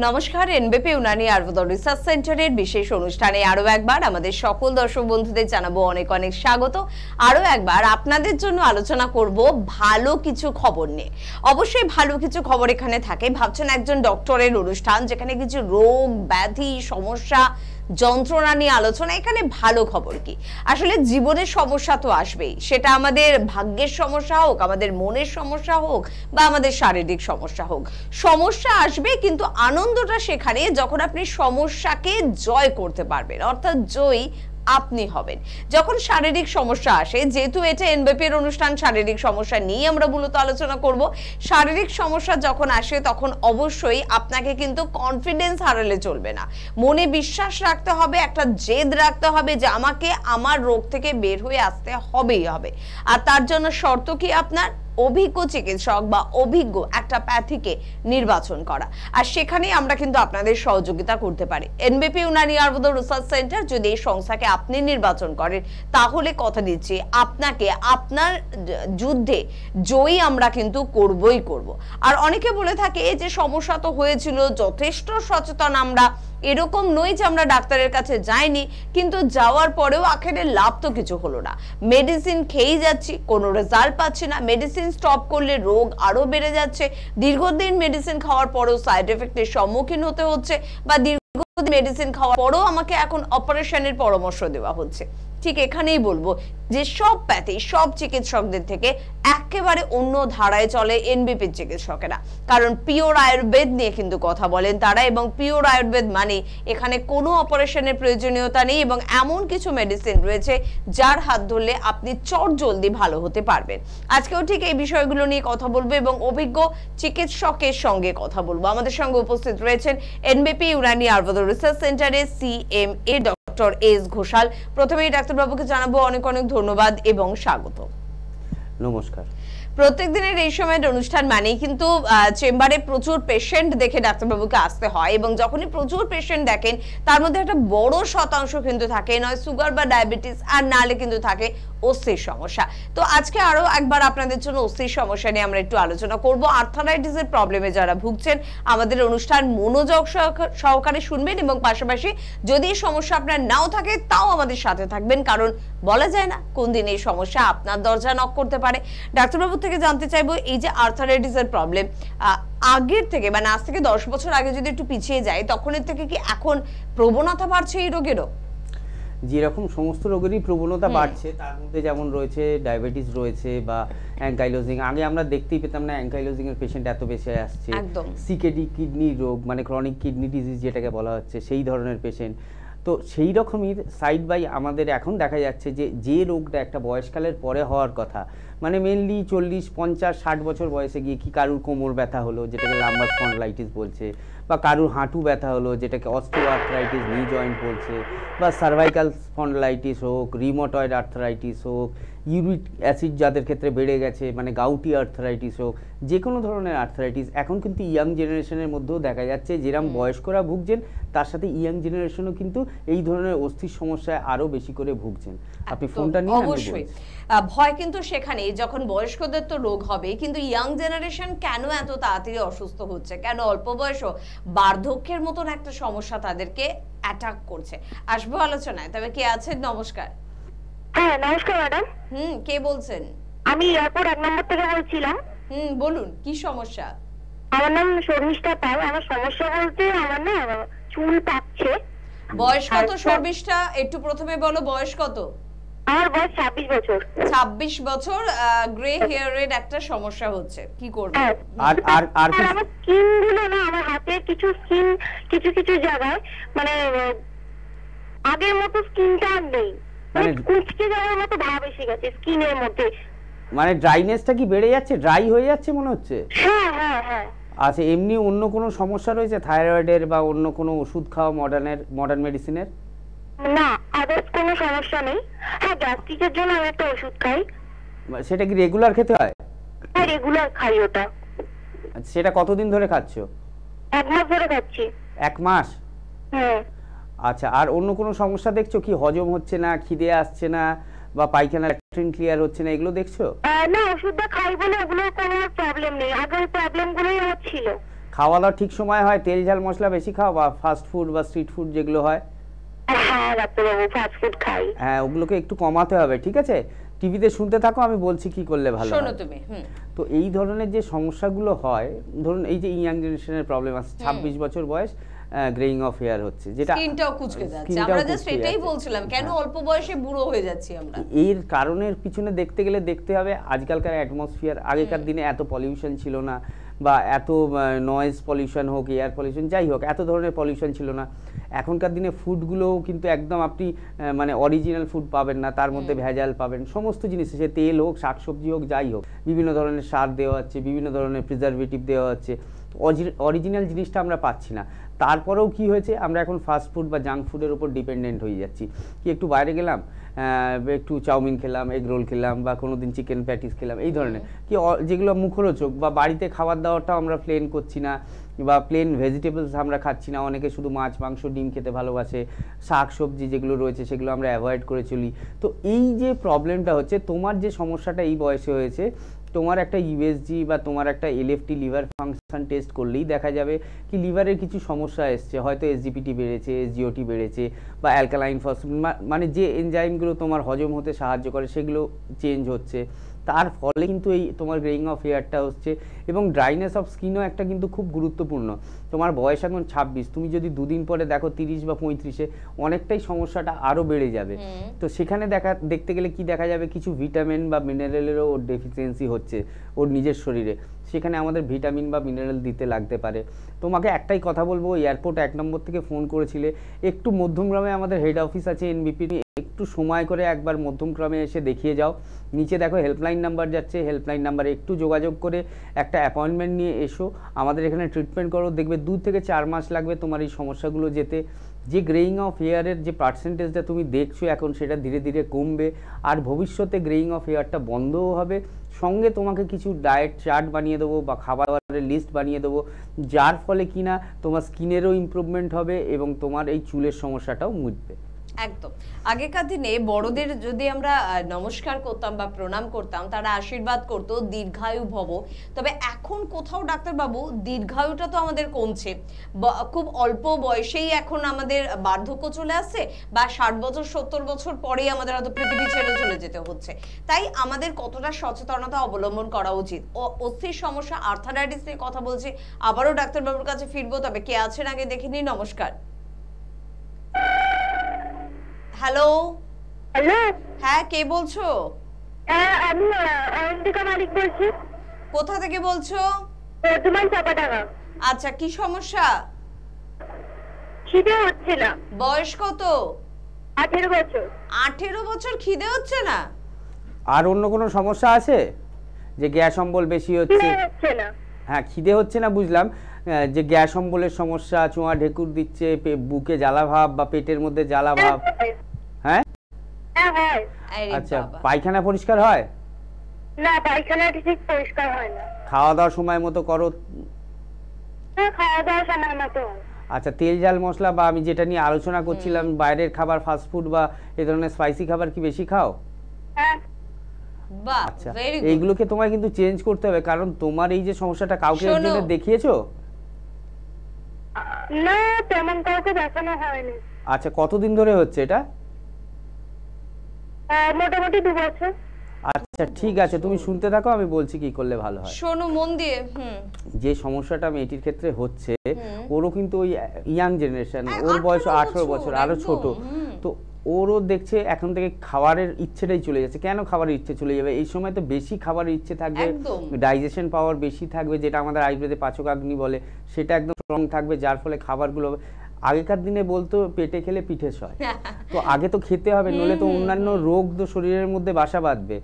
নমস্কার, এনবিপি উনানি আয়ুর্বেদ রিসার্চ সেন্টারের বিশেষ অনুষ্ঠানে আরো একবার আমাদের সকল দর্শক বন্ধুদের জানাবো অনেক অনেক স্বাগত। আরো একবার আপনাদের জন্য আলোচনা করব ভালো কিছু খবর নিয়ে। অবশ্যই ভালো কিছু খবর এখানে থাকে। ভাবছেন একজন ডক্টরের অনুষ্ঠান যেখানে কিছু রোগ ব্যাধি সমস্যা যন্ত্রণা নিয়ে আলোচনা, এখানে ভালো খবর কি? আসলে জীবনের সমস্যা তো আসবেই, সেটা আমাদের ভাগ্যের সমস্যা হোক, আমাদের মনের সমস্যা হোক বা আমাদের শারীরিক সমস্যা হোক, সমস্যা আসবে, কিন্তু আনন্দটা সেখানে যখন আপনি সমস্যাকে জয় করতে পারবেন, অর্থাৎ জয়ী আপনি হবেন। যখন শারীরিক সমস্যা আসে, যেহেতু এটা এনবিপি এর অনুষ্ঠান, শারীরিক সমস্যা নিয়ে আমরা মূলত আলোচনা করব। শারীরিক সমস্যা যখন আসে তখন অবশ্যই আপনাকে কিন্তু কনফিডেন্স হারালে চলবে না, মনে বিশ্বাস রাখতে হবে, একটা জেদ রাখতে হবে যে আমাকে আমার রোগ থেকে বের হয়ে আসতে হবেই হবে। আর তার জন্য শর্ত কি? আপনার অভিজ্ঞ চিকিৎসক বা অভিজ্ঞ একটা প্যাথিকে নির্বাচন করা, আর সেখানে আমরা কিন্তু আপনাদের সহযোগিতা করতে পারি। এনবিপি উনানি আয়ুর্বেদ রিসার্চ সেন্টার যদি এই সংস্থাকে আপনি নির্বাচন করেন, তাহলে কথা দিচ্ছি আপনাকে আপনার যুদ্ধে জয়ী আমরা কিন্তু করবই করব। আর অনেকে বলে থাকে যে সমস্যা তো হয়েছিল, যথেষ্ট সচেতন আমরা, এরকম নয় যে আমরা ডাক্তারের কাছে যাইনি, কিন্তু যাওয়ার পরেও আখেরে লাভ তো কিছু হলো না। মেডিসিন খেয়েই যাচ্ছি, কোনো রেজাল্ট পাচ্ছি না, মেডিসিন স্টপ করলে রোগ আরো বেড়ে যাচ্ছে, দীর্ঘদিন মেডিসিন খাওয়ার পরেও সাইড এফেক্টের সম্মুখীন হতে হচ্ছে, বা দীর্ঘদিন মেডিসিন খাওয়ার পরেও আমাকে এখন অপারেশনের পরামর্শ দেওয়া হচ্ছে। ঠিক এখানেই বলবো যে সব প্যাথি, সব চিকিৎসকদের থেকে একেবারে অন্য ধারায় চলে এনবিপির চিকিৎসকেরা, কারণ পিওর আয়ুর্বেদ নিয়ে কিন্তু কথা বলেন তারা, এবং পিওর আয়ুর্বেদ মানে এখানে কোনো অপারেশনের প্রয়োজনীয়তা নেই, এবং এমন কিছু মেডিসিন রয়েছে যার হাত ধরলে আপনি চট জলদি ভালো হতে পারবেন। আজকেও ঠিক এই বিষয়গুলো নিয়ে কথা বলবো এবং অভিজ্ঞ চিকিৎসকের সঙ্গে কথা বলবো। আমাদের সঙ্গে উপস্থিত রয়েছেন এনবিপি উনানি আয়ুর্বেদ রিসার্চ সেন্টারের CMA ডক্টর এস ঘোষাল। প্রথমেই ডাক্তারবাবুকে জানাবো অনেক অনেক ধন্যবাদ এবং স্বাগত। নমস্কার। প্রত্যেক দিনের এই সময়ের অনুষ্ঠান মানেই কিন্তু চেম্বারে প্রচুর পেশেন্ট দেখে ডাক্তারবাবুকে আসতে হয়, এবং যখনই প্রচুর পেশেন্ট দেখেন তার মধ্যে একটা বড় শতাংশ কিন্তু থাকে নয় সুগার বা ডায়াবেটিস, আর নালে কিন্তু থাকে অস্থির সমস্যা। তো আজকে আরো একবার আপনাদের জন্য অস্থির সমস্যা নিয়ে আমরা একটু আলোচনা করব। আর্থারাইটিসের প্রবলেমে যারা ভুগছেন আমাদের অনুষ্ঠান মনোযোগ সহকারে শুনবেন, এবং পাশাপাশি যদি এই সমস্যা আপনার নাও থাকে তাও আমাদের সাথে থাকবেন, কারণ বলা যায় না কোন দিন এই সমস্যা আপনার দরজা নক করতে পারে। ডাক্তারবাবু থেকে জানতে চাইবো, এই যে আর্থারাইটিসের প্রবলেম আগের থেকে, মানে আজ থেকে 10 বছর আগে যদি একটু পিছিয়ে যায়, তখনের থেকে কি এখন প্রবণতা বাড়ছে এই রোগেরও? যেরকম সমস্ত রোগেরই প্রবণতা বাড়ছে, তার মধ্যে যেমন রয়েছে ডায়াবেটিস রয়েছে বা অ্যাঙ্কাইলোজিং। আগে আমরা দেখতেই পেতাম না অ্যাঙ্কাইলোজিং এর পেশেন্ট এত বেশি আসছে। সিকেডি কিডনি রোগ, মানে ক্রনিক কিডনি ডিজিজ যেটাকে বলা হচ্ছে, সেই ধরনের পেশেন্ট। তো সেই রকমই সাইড বাই আমাদের এখন দেখা যাচ্ছে যে রোগটা একটা বয়সকালের পরে হওয়ার কথা, মানে মেনলি 40, 50, 60 বছর বয়সে গিয়ে কি কারুর কোমর ব্যথা হলো যেটাকে লাম্বার স্পন্ডলাইটিস বলছে, বা কারুর হাঁটু ব্যথা হলো যেটাকে অস্টিওআর্থ্রাইটিস নি জয়েন্ট বলছে, বা সার্ভাইকাল স্পন্ডলাইটিস হোক, রিমোটয়েড আর্থ্রাইটিস হোক, ইউরিক অ্যাসিড যাদের ক্ষেত্রে বেড়ে গেছে, মানে গাউটি আর্থ্রাইটিস হোক, যে কোনো ধরনের আর্থ্রাইটিস এখন কিন্তু ইয়াং জেনারেশনের মধ্যেও দেখা যাচ্ছে। যেরকম বয়স্করা ভুগছেন তার সাথে ইয়াং জেনারেশনও কিন্তু এই ধরনের অস্থির সমস্যায় আরো বেশি করে ভুগছেন। আপনি ফোনটা নিয়ে অবশ্যই ভয় কিন্তু সেখানেই, যখন বয়স্কদের তো রোগ হবে, কিন্তু ইয়াং জেনারেশন কেন এত তাড়াতাড়ি অসুস্থ হচ্ছে, কেন অল্প বয়সও বার্ধক্যের মতন একটা সমস্যা তাদেরকে অ্যাটাক করছে, আসবো আলোচনায়। তবে কে আছেন? নমস্কার। হ্যাঁ নমস্কার ম্যাডাম। কে বলছেন? আমি এয়ারপোর্ট 1 নম্বর থেকে বলছিলাম। বলুন কি সমস্যা? আমার নাম শর্মিষ্ঠা পাল। আমার সমস্যা বলতে আমার না চুল পাকছে। বয়স কত শর্মিষ্ঠা? একটু প্রথমে বলো বয়স কত? আমার বয়স 26 বছর। 26 বছর, গ্রে হেয়ারের একটা সমস্যা হচ্ছে, কি করব? আর আমার স্কিন গুলো না, আমার হাতে কিছু স্কিন কিছু জায়গায় মানে আগের মতো স্কিনটা নেই, মানে কুচকে যাওয়ার মতো ভাব এসে গেছে স্কিনের মধ্যে। মানে ড্রাইনেসটা কি বেড়ে যাচ্ছে, ড্রাই হয়ে যাচ্ছে মনে হচ্ছে? হ্যাঁ হ্যাঁ হ্যাঁ। আচ্ছা, এমনি অন্য কোনো সমস্যা রয়েছে থাইরয়েডের বা অন্য কোনো ওষুধ খাওয়া মডার্ন মেডিসিনের? না, আদার্স কোনো সমস্যা নেই। হ্যাঁ, গ্যাস্ট্রিকের জন্য আমি একটা ওষুধ খাই। সেটা কি রেগুলার খেতে হয়? হ্যাঁ রেগুলার খাই ওটা। সেটা কতদিন ধরে খাচ্ছো? 1 মাস ধরে খাচ্ছি। 1 মাস? হ্যাঁ। আচ্ছা, আর অন্য কোনো সমস্যা দেখছো কি? হজম হচ্ছে না, খিদে আসছে না, বা পায়খানা ল্যাট্রিন ক্লিয়ার হচ্ছে না, এগুলো দেখছো? না, ওষুধটা খাই বলে ওগুলোর কোনো প্রবলেম নেই, আগের প্রবলেমগুলোই হচ্ছিল। খাওয়া দাওয়া ঠিক সময় হয়? তেল ঝাল মশলা বেশি খাও বা ফাস্ট ফুড বা স্ট্রিট ফুড যেগুলো হয়? হ্যাঁ ডাক্তারবাবু, ফাস্ট ফুড খাই। হ্যাঁ, ওগুলোকে একটু কমাতে হবে, ঠিক আছে? টিভিতে শুনতে থাকো, আমি বলছি কি করলে ভালো হয়। শোনো তুমি। তো এই ধরনের যে সমস্যাগুলো হয়, ধরুন এই যে ইয়াং জেনারেশনের প্রবলেম আছে, 26 বছর বয়স, গ্রেইং অফ হেয়ার হচ্ছে, যেটা স্কিনটাও কুঁচকে যাচ্ছে। আমরা জাস্ট এটাই বলছিলাম, কেন অল্প বয়সে বুড়ো হয়ে যাচ্ছি আমরা। এর কারণের পিছনে দেখতে গেলে দেখতে হবে আজকালকার অ্যাটমসফিয়ার। আগেকার দিনে এত পলিউশন ছিল না, বা এত নয়েজ পলিউশন হোক, এয়ার পলিউশন যাই হোক, এত ধরনের পলিউশন ছিল না। এখনকার দিনে ফুডগুলোও কিন্তু একদম আপনি মানে অরিজিনাল ফুড পাবেন না, তার মধ্যে ভেজাল পাবেন। সমস্ত জিনিস, সে তেল হোক, শাকসবজি হোক, যাই হোক, বিভিন্ন ধরনের সার দেওয়া হচ্ছে, বিভিন্ন ধরনের প্রিজারভেটিভ দেওয়া হচ্ছে, অরিজিনাল জিনিসটা আমরা পাচ্ছি না। তারপরেও কি হয়েছে, আমরা এখন ফাস্ট ফুড বা জাঙ্ক ফুডের উপর ডিপেন্ডেন্ট হয়ে যাচ্ছি। কি একটু বাইরে গেলাম, একটু চাউমিন খেলাম, এগ রোল খেলাম, বা কোনো দিন চিকেন প্যাটিস খেলাম, এই ধরনের কি যেগুলো মুখরোচক, বা বাড়িতে খাবার দাওয়াটাও আমরা প্লেন করছি না, বা প্লেন ভেজিটেবলস আমরা খাচ্ছি না। অনেকে শুধু মাছ মাংস ডিম খেতে ভালোবাসে, শাক সবজি যেগুলো রয়েছে সেগুলো আমরা অ্যাভয়েড করে চলি। তো এই যে প্রবলেমটা হচ্ছে, তোমার যে সমস্যাটা এই বয়সে হয়েছে, তোমার একটা ইউএসজি বা তোমার একটা এলএফটি লিভার ফাংশন টেস্ট করলেই দেখা যাবে কি লিভারের কিছু সমস্যা এসছে। হয়তো এসজিপিটি বেড়েছে, এসজিওটি বেড়েছে, বা অ্যালকালাইন ফসফেট, মানে যে এনজাইমগুলো তোমার হজম হতে সাহায্য করে সেগুলো চেঞ্জ হচ্ছে। তার ফলে কিন্তু এই তোমার গ্রেইং অফ হেয়ারটা হচ্ছে। এবং ড্রাইনেস অফ স্কিনও একটা কিন্তু খুব গুরুত্বপূর্ণ। তোমার বয়স এখন 26, তুমি যদি দুদিন পরে দেখো 30 বা 35-এ, অনেকটাই সমস্যাটা আরও বেড়ে যাবে। তো সেখানে দেখতে গেলে কি দেখা যাবে, কিছু ভিটামিন বা মিনারেলেরও ওর ডেফিসিয়েন্সি হচ্ছে ওর নিজের শরীরে। সেখানে আমাদের ভিটামিন বা মিনারেল দিতে লাগতে পারে। তোমাকে একটাই কথা বলবো, এয়ারপোর্ট 1 নম্বর থেকে ফোন করেছিলে, একটু মধ্যমগ্রামে আমাদের হেড অফিস আছে এনবিপি, একটু সময় করে একবার মধ্যমগ্রামে এসে দেখিয়ে যাও। নিচে দেখো হেল্পলাইন নাম্বার যাচ্ছে, হেল্পলাইন নাম্বারে একটু যোগাযোগ করে একটা অ্যাপয়েন্টমেন্ট নিয়ে এসো, আমাদের এখানে ট্রিটমেন্ট করো। দেখবে 2 থেকে 4 মাস লাগবে তোমার এই সমস্যাগুলো যেতে। যে গ্রেইং অফ হেয়ারের যে পার্সেন্টেজটা তুমি দেখছো এখন, সেটা ধীরে ধীরে কমবে, আর ভবিষ্যতে গ্রেইং অফ হেয়ারটা বন্ধও হবে। সঙ্গে তোমাকে কিছু ডায়েট চার্ট বানিয়ে দেবো বা খাবারের লিস্ট বানিয়ে দেবো, যার ফলে কিনা তোমার স্কিনেরও ইমপ্রুভমেন্ট হবে এবং তোমার এই চুলের সমস্যাটাও মিটবে। একদম। আগেকার দিনে বড়দের যদি আমরা নমস্কার করতাম বা প্রণাম করতাম, তারা আশীর্বাদ করতো দীর্ঘায়ু ভব। তবে এখন কোথাও ডাক্তারবাবু দীর্ঘায়ুটা তো আমাদের কমছে, খুব অল্প বয়সেই এখন আমাদের বার্ধক্য চলে আসছে, বা 60 বছর 70 বছর পরেই আমাদের হয়তো পৃথিবী ছেড়ে চলে যেতে হচ্ছে। তাই আমাদের কতটা সচেতনতা অবলম্বন করা উচিত। অস্থির সমস্যা আর্থারাইটিস নিয়ে কথা বলছি, আবারও ডাক্তারবাবুর কাছে ফিরবো। তবে কে আছেন আগে দেখে নিই। নমস্কার। হ্যালো। হ্যালো, হ্যাঁ, কে বলছো? আমি অয়ন্তিকা মালিক বলছি। কোথা থেকে বলছো? বর্ধমান চাপাডাঙ্গা। আচ্ছা, কি সমস্যা? খিদে হচ্ছে না। বয়স কত? 18 বছর। 18 বছর, খিদে হচ্ছে না? আর অন্য কোনো সমস্যা আছে? যে গ্যাস অম্বল বেশি হচ্ছে? হ্যাঁ, খিদে হচ্ছে না বুঝলাম। যে গ্যাস অম্বলের সমস্যা, চোঁয়া ঢেকুর দিচ্ছে, বুকে জ্বালা ভাব বা পেটের মধ্যে জ্বালা ভাব? হ্যাঁ, আচ্ছা, পায়খানা পরিষ্কার হয় না? পায়খানা ঠিক পরিষ্কার হয় না। খাওয়া দাওয়ার সময় মতো করো? হ্যাঁ, খাওয়া দাওয়ার সময় মতো। আচ্ছা, তেল ঝাল মশলা বা আমি যেটা নিয়ে আলোচনা করছিলাম, বাইরের খাবার, ফাস্ট ফুড বা এই ধরনের স্পাইসি খাবার কি বেশি খাও? হ্যাঁ। বাহ, আচ্ছা, ভেরি গুড। এইগুলোকে তোমায় কিন্তু চেঞ্জ করতে হবে, কারণ তোমার এই যে সমস্যাটা কাউকে একজনের দেখিয়েছো? না, তেমন কাউকে দেখানো হয়নি। আচ্ছা, কতদিন ধরে হচ্ছে এটা? মোটামুটি 2 বছর। আচ্ছা, ঠিক আছে, তুমি শুনতে থাকো, আমি বলছি কি করলে ভালো হয়। শোনো মন দিয়ে। যে সমস্যাটা মেয়েটির ক্ষেত্রে হচ্ছে, ওরও কিন্তু ওই ইয়াং জেনারেশন, ওর বয়স 18 বছর, আরো ছোট। তো ওরও দেখছে এখন থেকে খাবারের ইচ্ছেটাই চলে যাচ্ছে। কেন খাবারের ইচ্ছে চলে যাবে? এই সময় তো বেশি খাবারের ইচ্ছে থাকবে, ডাইজেশন পাওয়ার বেশি থাকবে, যেটা আমাদের আয়ুর্বেদে পাচকাগ্নি বলে, সেটা একদম স্ট্রং থাকবে, যার ফলে খাবারগুলো, আগেকার দিনে বলতো পেটে খেলে পিঠে সয়, তো আগে তো খেতে হবে, নইলে তো অন্যান্য রোগ তো শরীরের মধ্যে বাসা বাঁধবে।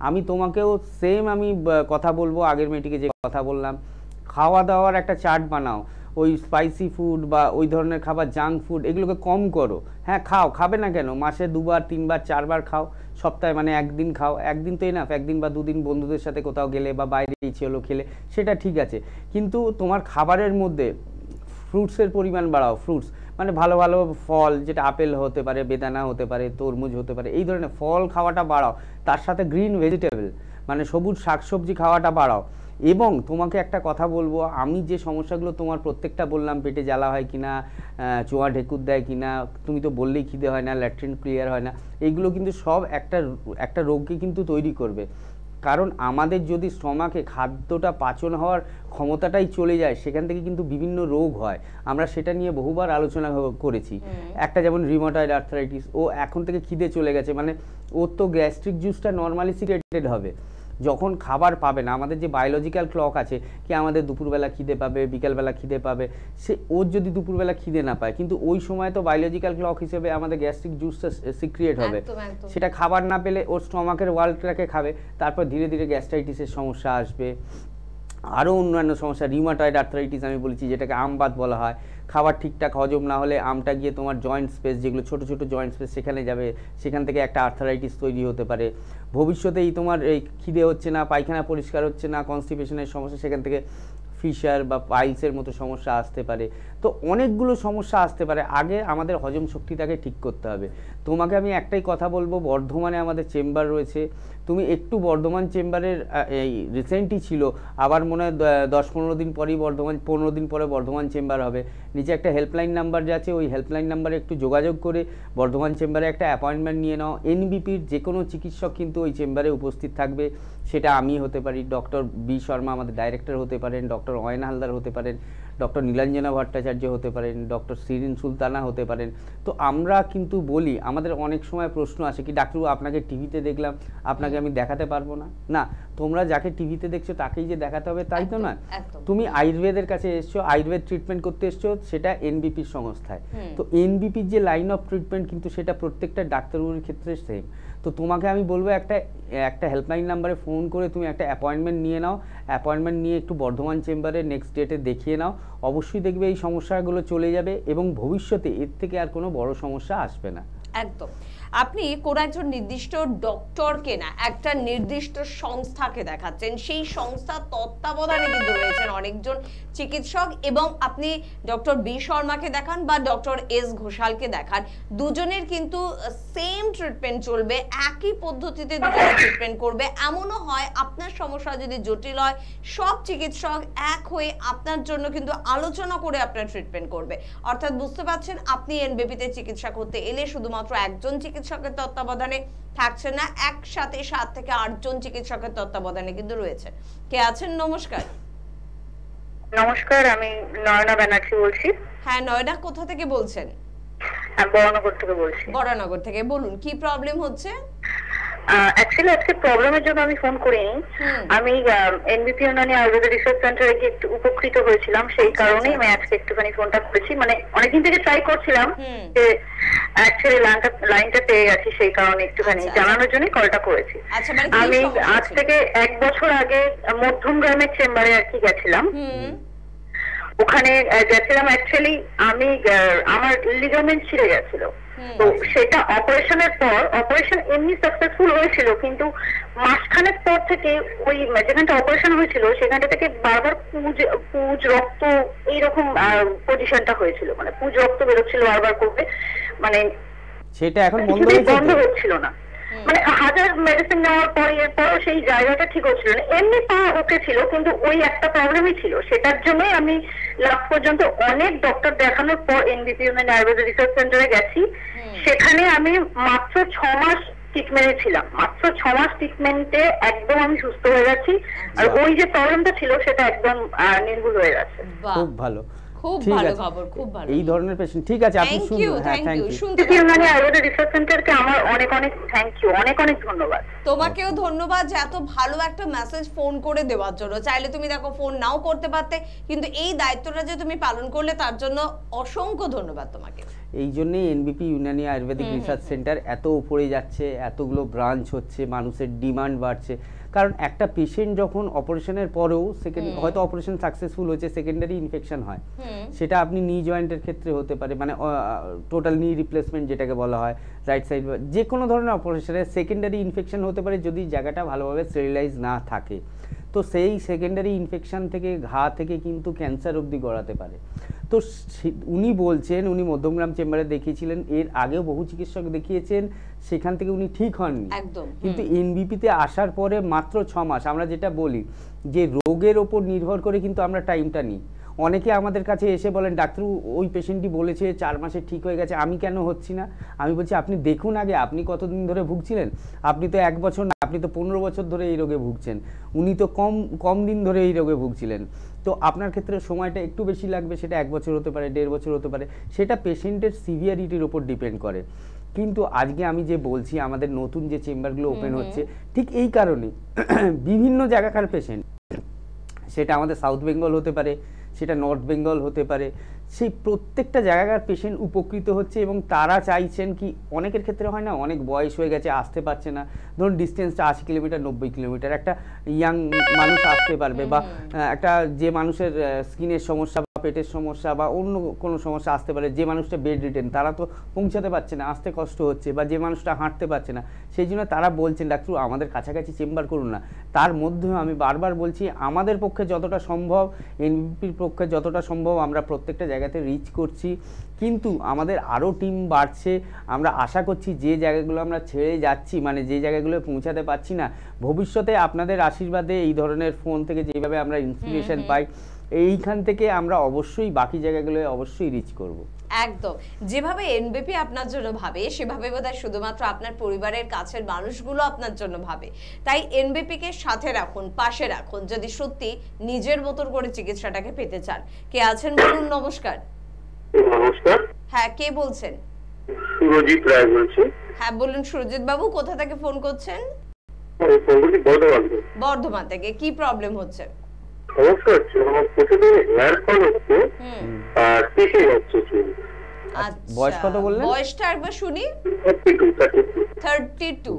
আমি তোমাকেও সেম আমি কথা বলবো, আগের মেয়েটিকে যে কথা বললাম, খাওয়া দাওয়ার একটা চার্ট বানাও। ওই স্পাইসি ফুড বা ওই ধরনের খাবার, জাঙ্ক ফুড, এগুলোকে কম করো। হ্যাঁ, খাবে না কেন, মাসে 2 বার 3 বার 4 বার খাও, সপ্তাহে মানে একদিন খাও। একদিন তো এনাফ, একদিন বা 2 দিন বন্ধুদের সাথে কোথাও গেলে বা বাইরে ইচ্ছে হলো খেলে, সেটা ঠিক আছে। কিন্তু তোমার খাবারের মধ্যে ফ্রুটসের পরিমাণ বাড়াও। ফ্রুটস মানে ভালো ভালো ফল, যেটা আপেল হতে পারে, বেদানা হতে পারে, তরমুজ হতে পারে, এই ধরনের ফল খাওয়াটা বাড়াও। তার সাথে গ্রিন ভেজিটেবল মানে সবুজ শাকসবজি খাওয়াটা বাড়াও। এবং তোমাকে একটা কথা বলবো, আমি যে সমস্যাগুলো তোমার প্রত্যেকটা বললাম, পেটে জ্বালা হয় কিনা, চোয়া ঢেকুর দেয় কিনা, তুমি তো বললেই খিদে হয় না, ল্যাট্রিন ক্লিয়ার হয় না, এইগুলো কিন্তু সব একটা রোগকে কিন্তু তৈরি করবে। কারণ আমাদের যদি স্টমাকে খাদ্যটা পাচন হওয়ার ক্ষমতাটাই চলে যায়, সেখান থেকে কিন্তু বিভিন্ন রোগ হয়। আমরা সেটা নিয়ে বহুবার আলোচনা করেছি। একটা যেমন রিউমাটয়েড আর্থ্রাইটিস, ও এখন থেকে খিদে চলে গেছে, মানে ওর তো গ্যাস্ট্রিক জুসটা নর্মালি সিক্রেটেড হবে, যখন খাবার পাবে না। আমাদের যে বায়োলজিক্যাল ক্লক আছে কি আমাদের দুপুরবেলা খিদে পাবে, বিকালবেলা খিদে পাবে, সে ওর যদি দুপুরবেলা খিদে না পায়, কিন্তু ওই সময় তো বায়োলজিক্যাল ক্লক হিসেবে আমাদের গ্যাস্ট্রিক জুসটা সিক্রিয়েট হবে, সেটা খাবার না পেলে ওর স্টমাকের ওয়ালটাকে খাবে, তারপর ধীরে ধীরে গ্যাস্ট্রাইটিসের সমস্যা আসবে, আরও অন্যান্য সমস্যা, রিউমাটয়েড আর্থ্রাইটিস আমি বলেছি, যেটাকে আমবাত বলা হয়। খাবার ঠিকঠাক হজম না হলে আমটা গিয়ে তোমার জয়েন্ট স্পেস, যেগুলো ছোটো ছোটো জয়েন্ট স্পেস, সেখানে যাবে, সেখান থেকে একটা আর্থারাইটিস তৈরি হতে পারে। ভবিষ্যতেই তোমার এই খিদে হচ্ছে না, পায়খানা পরিষ্কার হচ্ছে না, কনস্টিপেশনের সমস্যা, সেখান থেকে ফিশার বা পাইলসের মতো সমস্যা আসতে পারে। তো অনেকগুলো সমস্যা আসতে পারে। আগে আমাদের হজম শক্তিটাকে ঠিক করতে হবে। তোমাকে আমি একটাই কথা বলবো, বর্ধমানে আমাদের চেম্বার রয়েছে, তুমি একটু বর্ধমান চেম্বারের এই রিসেন্টই ছিল, আবার মনে হয় 10-15 দিন পরেই 15 দিন পরে বর্ধমান চেম্বার হবে। নিচে একটা হেল্পলাইন নাম্বার যাচ্ছে, ওই হেল্পলাইন নাম্বারে একটু যোগাযোগ করে বর্ধমান চেম্বারে একটা অ্যাপয়েন্টমেন্ট নিয়ে নাও। এনবিপির যে কোনো চিকিৎসক কিন্তু ওই চেম্বারে উপস্থিত থাকবে, সেটা আমি হতে পারি, ডক্টর বি শর্মা আমাদের ডাইরেক্টর হতে পারেন, ডক্টর অয়ন হালদার হতে পারেন, ডক্টর নীলাঞ্জনা ভট্টাচার্য হতে পারেন, ডক্টর শিরিন সুলতানা হতে পারেন। তো আমরা কিন্তু বলি, আমাদের অনেক সময় প্রশ্ন আসে কি ডাক্তারবাবু আপনাকে টিভিতে দেখলাম, আপনাকে আমি দেখাতে পারবো না? না, তোমরা যাকে টিভিতে দেখছো তাকেই যে দেখাতে হবে তাই তো নয়। তুমি আয়ুর্বেদের কাছে এসছো, আয়ুর্বেদ ট্রিটমেন্ট করতে এসছো, সেটা এনবিপির সংস্থায়। তো এনবিপির যে লাইন অফ ট্রিটমেন্ট কিন্তু সেটা প্রত্যেকটা ডাক্তারবাবুর ক্ষেত্রে সেম। তো তোমাকে আমি বলবো একটা হেল্পলাইন নাম্বারে ফোন করে তুমি একটা অ্যাপয়েন্টমেন্ট নিয়ে নাও, অ্যাপয়েন্টমেন্ট নিয়ে একটু বর্ধমান চেম্বারে নেক্সট ডেটে দেখিয়ে নাও। অবশ্যই দেখবে এই সমস্যাগুলো চলে যাবে এবং ভবিষ্যতে এর থেকে আর কোনো বড় সমস্যা আসবে না। একদম। আপনি কোন একজন নির্দিষ্ট ডক্টরকে না, একটা নির্দিষ্ট সংস্থাকে দেখাচ্ছেন, সেই সংস্থার তত্ত্বাবধানে কিন্তু রয়েছেন অনেকজন চিকিৎসক, এবং আপনি ডক্টর বি শর্মাকে দেখান বা ডক্টর এস ঘোষালকে দেখান, দুজনের কিন্তু সেম ট্রিটমেন্ট চলবে, একই পদ্ধতিতে দুজনে ট্রিটমেন্ট করবে। এমনও হয় আপনার সমস্যা যদি জটিল হয়, সব চিকিৎসক এক হয়ে আপনার জন্য কিন্তু আলোচনা করে আপনার ট্রিটমেন্ট করবে। অর্থাৎ বুঝতে পারছেন, আপনি এনবিপিতে চিকিৎসা করতে এলে শুধুমাত্র একজন চিকিৎসকের তত্ত্বাবধানে থাকছে না, একসাথে 7 থেকে 8 জন চিকিৎসকের তত্ত্বাবধানে কিন্তু রয়েছে। কে আছেন? নমস্কার। নমস্কার, আমি নয়না ব্যানার্জি বলছি। হ্যাঁ নয়না, কোথা থেকে বলছেন? বরানগর থেকে বলছি। বরানগর থেকে, বলুন কি প্রবলেম হচ্ছে? অ্যাকচুয়ালি আজকে প্রবলেমের জন্য আমি ফোন করিনি। আমি এনবিপি ইউনানি আয়ুর্বেদ রিসার্চ সেন্টারে গিয়ে একটু উপকৃত হয়েছিলাম, সেই কারণেই আমি আজকে একটুখানি ফোনটা করেছি। মানে অনেকদিন থেকে ট্রাই করছিলাম, যে অ্যাকচুয়ালি লাইনটা পেয়ে গেছি, সেই কারণে একটুখানি জানানোর জন্য কলটা করেছি। আমি আজ থেকে 1 বছর আগে মধ্যম গ্রামের চেম্বারে আর কি গেছিলাম। ওখানে গেছিলাম, অ্যাকচুয়ালি আমি আমার লিগামেন্ট ছিঁড়ে গেছিল। তো সেটা অপারেশনের পর, অপারেশন এমনি সাকসেসফুল হয়েছিল, কিন্তু মাসখানেক পর থেকে ওই যেখানটা অপারেশন হয়েছিল সেখানটা থেকে বারবার পুজ রক্ত এইরকম পজিশনটা হয়েছিল, মানে পুজ রক্ত বেরোচ্ছিল বারবার করবে, মানে সেটা এখন বন্ধ হচ্ছিল না। মানে হাজার মেডিসিন নেওয়ার পরে এরপরও সেই জায়গাটা ঠিক হচ্ছিল না। এমনি পা ওকে ছিল, কিন্তু ওই একটা প্রবলেমই ছিল। সেটার জন্যই আমি লাস্ট পর্যন্ত অনেক ডক্টর দেখানোর পর এনবিপি আয়ুর্বেদ রিসার্চ সেন্টারে গেছি। সেখানে আমি মাত্র 6 মাস ট্রিটমেন্টে ছিলাম। মাত্র 6 মাস ট্রিটমেন্টে একদম আমি সুস্থ হয়ে গেছি, আর ওই যে প্রবলেমটা ছিল সেটা একদম নির্মূল হয়ে গেছে। খুব ভালো, খুব ভালো খবর, খুব ভালো। এই ধরনের পেশেন্ট, ঠিক আছে, আপনি শুনুন। হ্যাঁ, থ্যাংক ইউ। মানে আয়ুর্বেদ রিসার্চ সেন্টারকে আমার অনেক অনেক থ্যাংক ইউ, অনেক অনেক ধন্যবাদ। তোমাকেও ধন্যবাদ যে এত ভালো একটা মেসেজ ফোন করে দেওয়ার জন্য। চাইলে তুমি দেখো ফোন নাও করতে পারতে, কিন্তু এই দায়িত্বটা যে তুমি পালন করলে তার জন্য অসংখ্য ধন্যবাদ তোমাকে। এই জন্যই এনবিপি ইউনানি আয়ুর্বেদিক রিসার্চ সেন্টার এত উপরে যাচ্ছে, এতগুলো ব্রাঞ্চ হচ্ছে, মানুষের ডিমান্ড বাড়ছে। কারণ একটা পেশেন্ট যখন অপারেশনের পরেও হয়তো অপারেশন সাকসেসফুল হয়েছে, সেকেন্ডারি ইনফেকশন হয়, সেটা আপনি নি জয়েন্টের ক্ষেত্রে হতে পারে, মানে টোটাল নি রিপ্লেসমেন্ট যেটাকে বলা হয়, রাইট সাইড, যে কোনো ধরনের অপারেশনের সেকেন্ডারি ইনফেকশন হতে পারে যদি জায়গাটা ভালোভাবে স্টেরিলাইজ না থাকে। তো সেই সেকেন্ডারি ইনফেকশন থেকে, ঘা থেকে কিন্তু ক্যান্সার অবধি গড়াতে পারে। তো উনি বলছেন উনি মধ্যমগ্রাম চেম্বারে দেখিয়েছিলেন, এর আগেও বহু চিকিৎসক দেখিয়েছেন, সেখান থেকে উনি ঠিক হননি। কিন্তু এনবিপিতে আসার পরে মাত্র 6 মাস, আমরা যেটা বলি যে রোগের ওপর নির্ভর করে কিন্তু আমরা টাইমটা নিই। অনেকে আমাদের কাছে এসে বলেন ডাক্তার ওই পেশেন্টটি বলেছে 4 মাসে ঠিক হয়ে গেছে, আমি কেন হচ্ছি না? আমি বলছি আপনি দেখুন আগে আপনি কতদিন ধরে ভুগছিলেন। আপনি তো 1 বছর না, আপনি তো 15 বছর ধরে এই রোগে ভুগছেন। উনি তো কম দিন ধরে এই রোগে ভুগছিলেন। তো আপনার ক্ষেত্রে সময়টা একটু বেশি লাগবে, সেটা 1 বছর হতে পারে, 1.5 বছর হতে পারে, সেটা পেশেন্টের সিভিয়ারিটির ওপর ডিপেন্ড করে। কিন্তু আজকে আমি যে বলছি আমাদের নতুন যে চেম্বারগুলো ওপেন হচ্ছে ঠিক এই কারণে, বিভিন্ন জায়গাকার পেশেন্ট, সেটা আমাদের সাউথ বেঙ্গল হতে পারে, সেটা নর্থ বেঙ্গল হতে পারে, সেই প্রত্যেকটা জায়গার পেশেন্ট উপকৃত হচ্ছে এবং তারা চাইছেন কি, অনেকের ক্ষেত্রে হয় না অনেক বয়স হয়ে গেছে আসতে পারছে না, ধরুন ডিস্টেন্সটা 80 কিলোমিটার 90 কিলোমিটার, একটা ইয়াং মানুষ আসতে পারবে, বা একটা যে মানুষের স্কিনের সমস্যা বা পেটের সমস্যা বা অন্য কোনো সমস্যা আসতে পারে, যে মানুষটা বেড রিটেন তারা তো পৌঁছাতে পারছে না, আসতে কষ্ট হচ্ছে, বা যে মানুষটা হাঁটতে পারছে না, সেই জন্য তারা বলছেন ডাক্তার আমাদের কাছাকাছি চেম্বার করুন না। তার মধ্যেও আমি বারবার বলছি আমাদের পক্ষে যতটা সম্ভব, এনবিপির পক্ষে যতটা সম্ভব আমরা প্রত্যেকটা জায়গাতে রিচ করছি, কিন্তু আমাদের আরও টিম বাড়ছে। আমরা আশা করছি যে জায়গাগুলো আমরা ছেড়ে যাচ্ছি, মানে যে জায়গাগুলো পৌঁছাতে পারছি না, ভবিষ্যতে আপনাদের আশীর্বাদে এই ধরনের ফোন থেকে যেভাবে আমরা ইন্সপিরেশন পাই, এইখান থেকে আমরা অবশ্যই বাকি জায়গাগুলো অবশ্যই রিচ করব। একদম যেভাবে এনবিপি আপনার জন্য ভাবে, সেভাবে বোধহয় শুধুমাত্র আপনার পরিবারের কাছের মানুষগুলো আপনার জন্য ভাবে। তাই এনবিপি কে সাথে রাখুন, পাশে রাখুন, যদি সত্যি নিজের মতন করে চিকিৎসাটাকে পেতে চান। কে আছেন বলুন? নমস্কার। নমস্কার। হ্যাঁ, কে বলছেন? সুরজিৎ রায় বলছি। হ্যাঁ বলুন সুরজিৎ বাবু, কোথা থেকে ফোন করছেন? বর্ধমান থেকে। কি প্রবলেম হচ্ছে? সমস্যা হচ্ছে আমার প্রতিদিন হেয়ার ফল হচ্ছে আর পিছে যাচ্ছে চুল। বয়স কত বললেন? বয়সটা একবার শুনি। 32।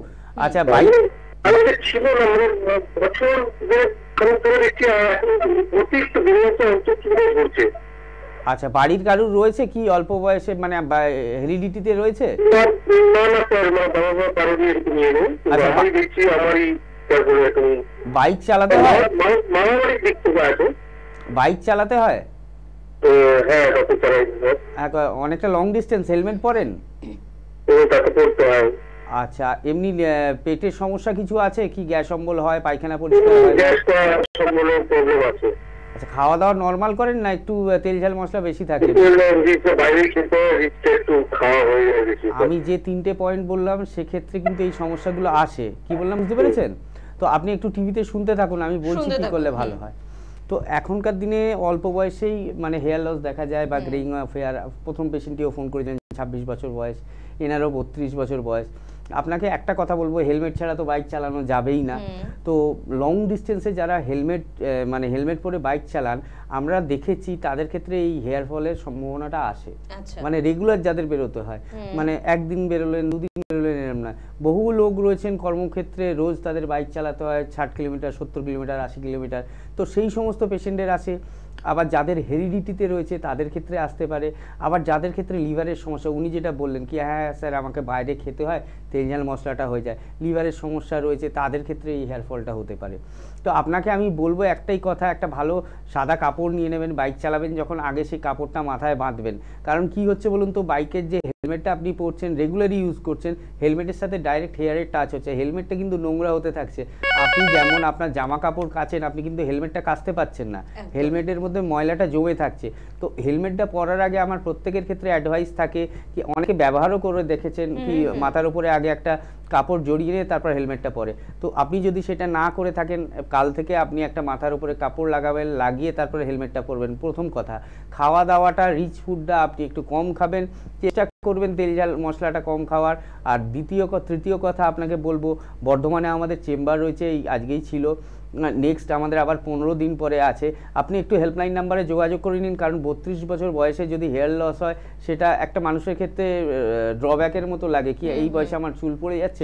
আচ্ছা ভাই, আমি ছিল না বছর দেখছি অতিরিক্ত বিরক্ত হচ্ছে, চুল পড়ছে। আচ্ছা, বাড়ির কারুর রয়েছে কি অল্প বয়সে, মানে হেরিডিটিতে রয়েছে? না না স্যার, বাবা কারোরই এরকম নিয়ে নেই। আমি দেখছি আমারই বাইক চালাতে হয়? বাইক চালাতে হয়? হ্যাঁ, অনেকটা লং ডিস্টেন্স, হেলমেট পরেন? আচ্ছা, এমনি পেটের সমস্যা কিছু আছে কি? গ্যাস অম্বল হয়, পায়খানা পরিষ্কার হয়? আচ্ছা, খাওয়া দাওয়া নরমাল করেন না একটু তেল ঝাল মশলা বেশি থাকে? আমি যে 3টে পয়েন্ট বললাম সেক্ষেত্রে কিন্তু এই সমস্যাগুলো আসে। কি বললাম বুঝতে পেরেছেন? তো আপনি একটু টিভিতে শুনতে থাকুন, আমি বলছি কি করলে ভালো হয়। তো এখনকার দিনে অল্প বয়সেই মানে হেয়ার লস দেখা যায় বা গ্রেইং অফ হেয়ার। প্রথম পেশেন্টটিও ফোন করেছেন 26 বছর বয়স, এনারও 32 বছর বয়স। আপনাকে একটা কথা বলবো, হেলমেট ছাড়া তো বাইক চালানো যাবেই না। তো লং ডিস্টেন্সে যারা হেলমেট পরে বাইক চালান, আমরা দেখেছি তাদের ক্ষেত্রে এই হেয়ার ফলের সম্ভাবনাটা আসে। মানে রেগুলার যাদের বেরোতে হয়, মানে একদিন বেরোলেন, 2 দিন বেরোলেন, এরম নয়। বহু লোক রয়েছেন কর্মক্ষেত্রে রোজ তাদের বাইক চালাতে হয় 60 কিলোমিটার, 70 কিলোমিটার, 80 কিলোমিটার। তো সেই সমস্ত পেশেন্টের আসে। আবার যাদের হেরিডিটিতে রয়েছে তাদের ক্ষেত্রে আসতে পারে। আবার যাদের ক্ষেত্রে লিভারের সমস্যা, উনি যেটা বললেন কি হ্যাঁ স্যার আমাকে বাইরে খেতে হয়, তেল ঝাল মশলাটা হয়ে যায়, লিভারের সমস্যা রয়েছে, তাদের ক্ষেত্রে এই হেয়ার ফলটা হতে পারে। তো আপনাকে আমি বলবো একটাই কথা, একটা ভালো সাদা কাপড় নিয়ে নেবেন, বাইক চালাবেন যখন আগে সেই কাপড়টা মাথায় বাঁধবেন। কারণ কি হচ্ছে বলুন তো, বাইকের যে হেলমেটটা আপনি পরছেন, রেগুলারই ইউজ করছেন, হেলমেটের সাথে ডাইরেক্ট হেয়ারের টাচ হচ্ছে, হেলমেটটা কিন্তু নোংরা হতে থাকছে। আপনি যেমন আপনার জামা কাপড় কাচেন, আপনি কিন্তু হেলমেটটা কাচতে পারছেন না, হেলমেটের মধ্যে ময়লাটা জমে থাকছে। তো হেলমেটটা পরার আগে আমার প্রত্যেকের ক্ষেত্রে অ্যাডভাইস থাকে কি, অনেকে ব্যবহারও করে দেখেছেন কি মাথার উপরে আগে একটা কাপড় জড়িয়ে নিয়ে তারপর হেলমেটটা পরে। তো আপনি যদি সেটা না করে থাকেন, কাল থেকে আপনি একটা মাথার উপরে কাপড় লাগাবেন, লাগিয়ে তারপরে হেলমেটটা পরবেন। প্রথম কথা, খাওয়া দাওয়াটা রিচ ফুডটা আপনি একটু কম খাবেন, চেষ্টা করবেন তেল ঝাল মশলাটা কম খাওয়ার। আর তৃতীয় কথা আপনাকে বলবো, বর্ধমানে আমাদের চেম্বার রয়েছে, এই আজকেই ছিল, নেক্সট আমাদের আবার 15 দিন পরে আছে। আপনি একটু হেল্পলাইন নাম্বারে যোগাযোগ করে নিন, কারণ 32 বছর বয়সে যদি হেয়ার লস হয়, সেটা একটা মানুষের ক্ষেত্রে ড্রব্যাকের মতো লাগে কি এই বয়সে আমার চুল পড়ে যাচ্ছে।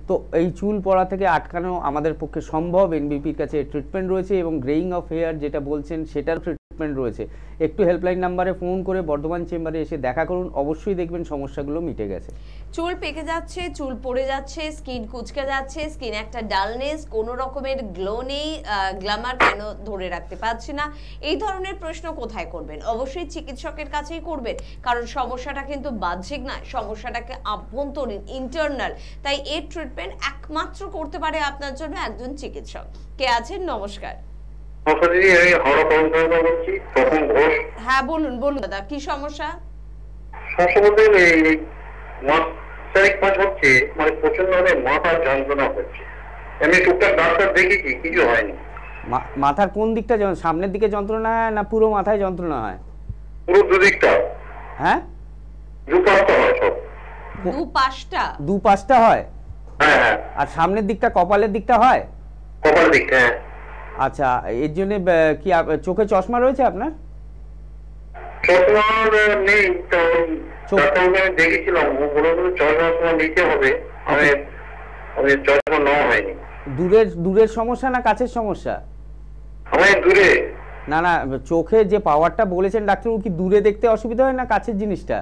তো এই চুল পড়া থেকে আটকানো আমাদের পক্ষে সম্ভব। এনবিপির কাছে ট্রিটমেন্ট রয়েছে এবং গ্রেইং অফ হেয়ার যেটা বলছেন সেটার ট্রিটমেন্ট রয়েছে। একটু হেল্পলাইন নাম্বারে ফোন করে বর্ধমান চেম্বারে এসে দেখা করুন, অবশ্যই দেখবেন সমস্যাগুলো মিটে গেছে। চুল পেকে যাচ্ছে, চুল পড়ে যাচ্ছে, স্কিন কুচকে যাচ্ছে, স্কিন একটা ডালনেস, কোনো রকমের গ্লো নেই, গ্ল্যামার কেন ধরে রাখতে পারছি না, এই ধরনের প্রশ্ন কোথায় করবেন? অবশ্যই চিকিৎসকের কাছেই করবেন, কারণ সমস্যাটা কিন্তু বাহ্যিক না, সমস্যাটাকে আভ্যন্তরীণ, ইন্টারনাল। তাই এর ট্রিটমেন্ট একমাত্র করতে পারে আপনার জন্য একজন চিকিৎসক। কে আছেন? নমস্কার। হ্যাঁ বলুন বলুন দাদা, কি সমস্যা? মাথার কোন দিকটা, সামনের দিকে যন্ত্রণা হয় না পুরো মাথায় যন্ত্রণা হয়? পুরো দুদিকটা। হ্যাঁ, দুপাশটা হয়। হ্যাঁ, আর সামনের দিকটা কপালের দিকটা হয়? কপালের দিকটা। আচ্ছা, এর জন্য কি চোখে চশমা রয়েছে আপনার? চশমা নেই, দেখেছিলাম চশমা নিতে হবে, চশমা নেওয়া হয়নি। দূরের সমস্যা না কাছের সমস্যা? দূরে। না না, চোখে যে পাওয়ারটা বলেছেন ডাক্তারবাবু, কি দূরে দেখতে অসুবিধা হয় না কাছের জিনিসটা?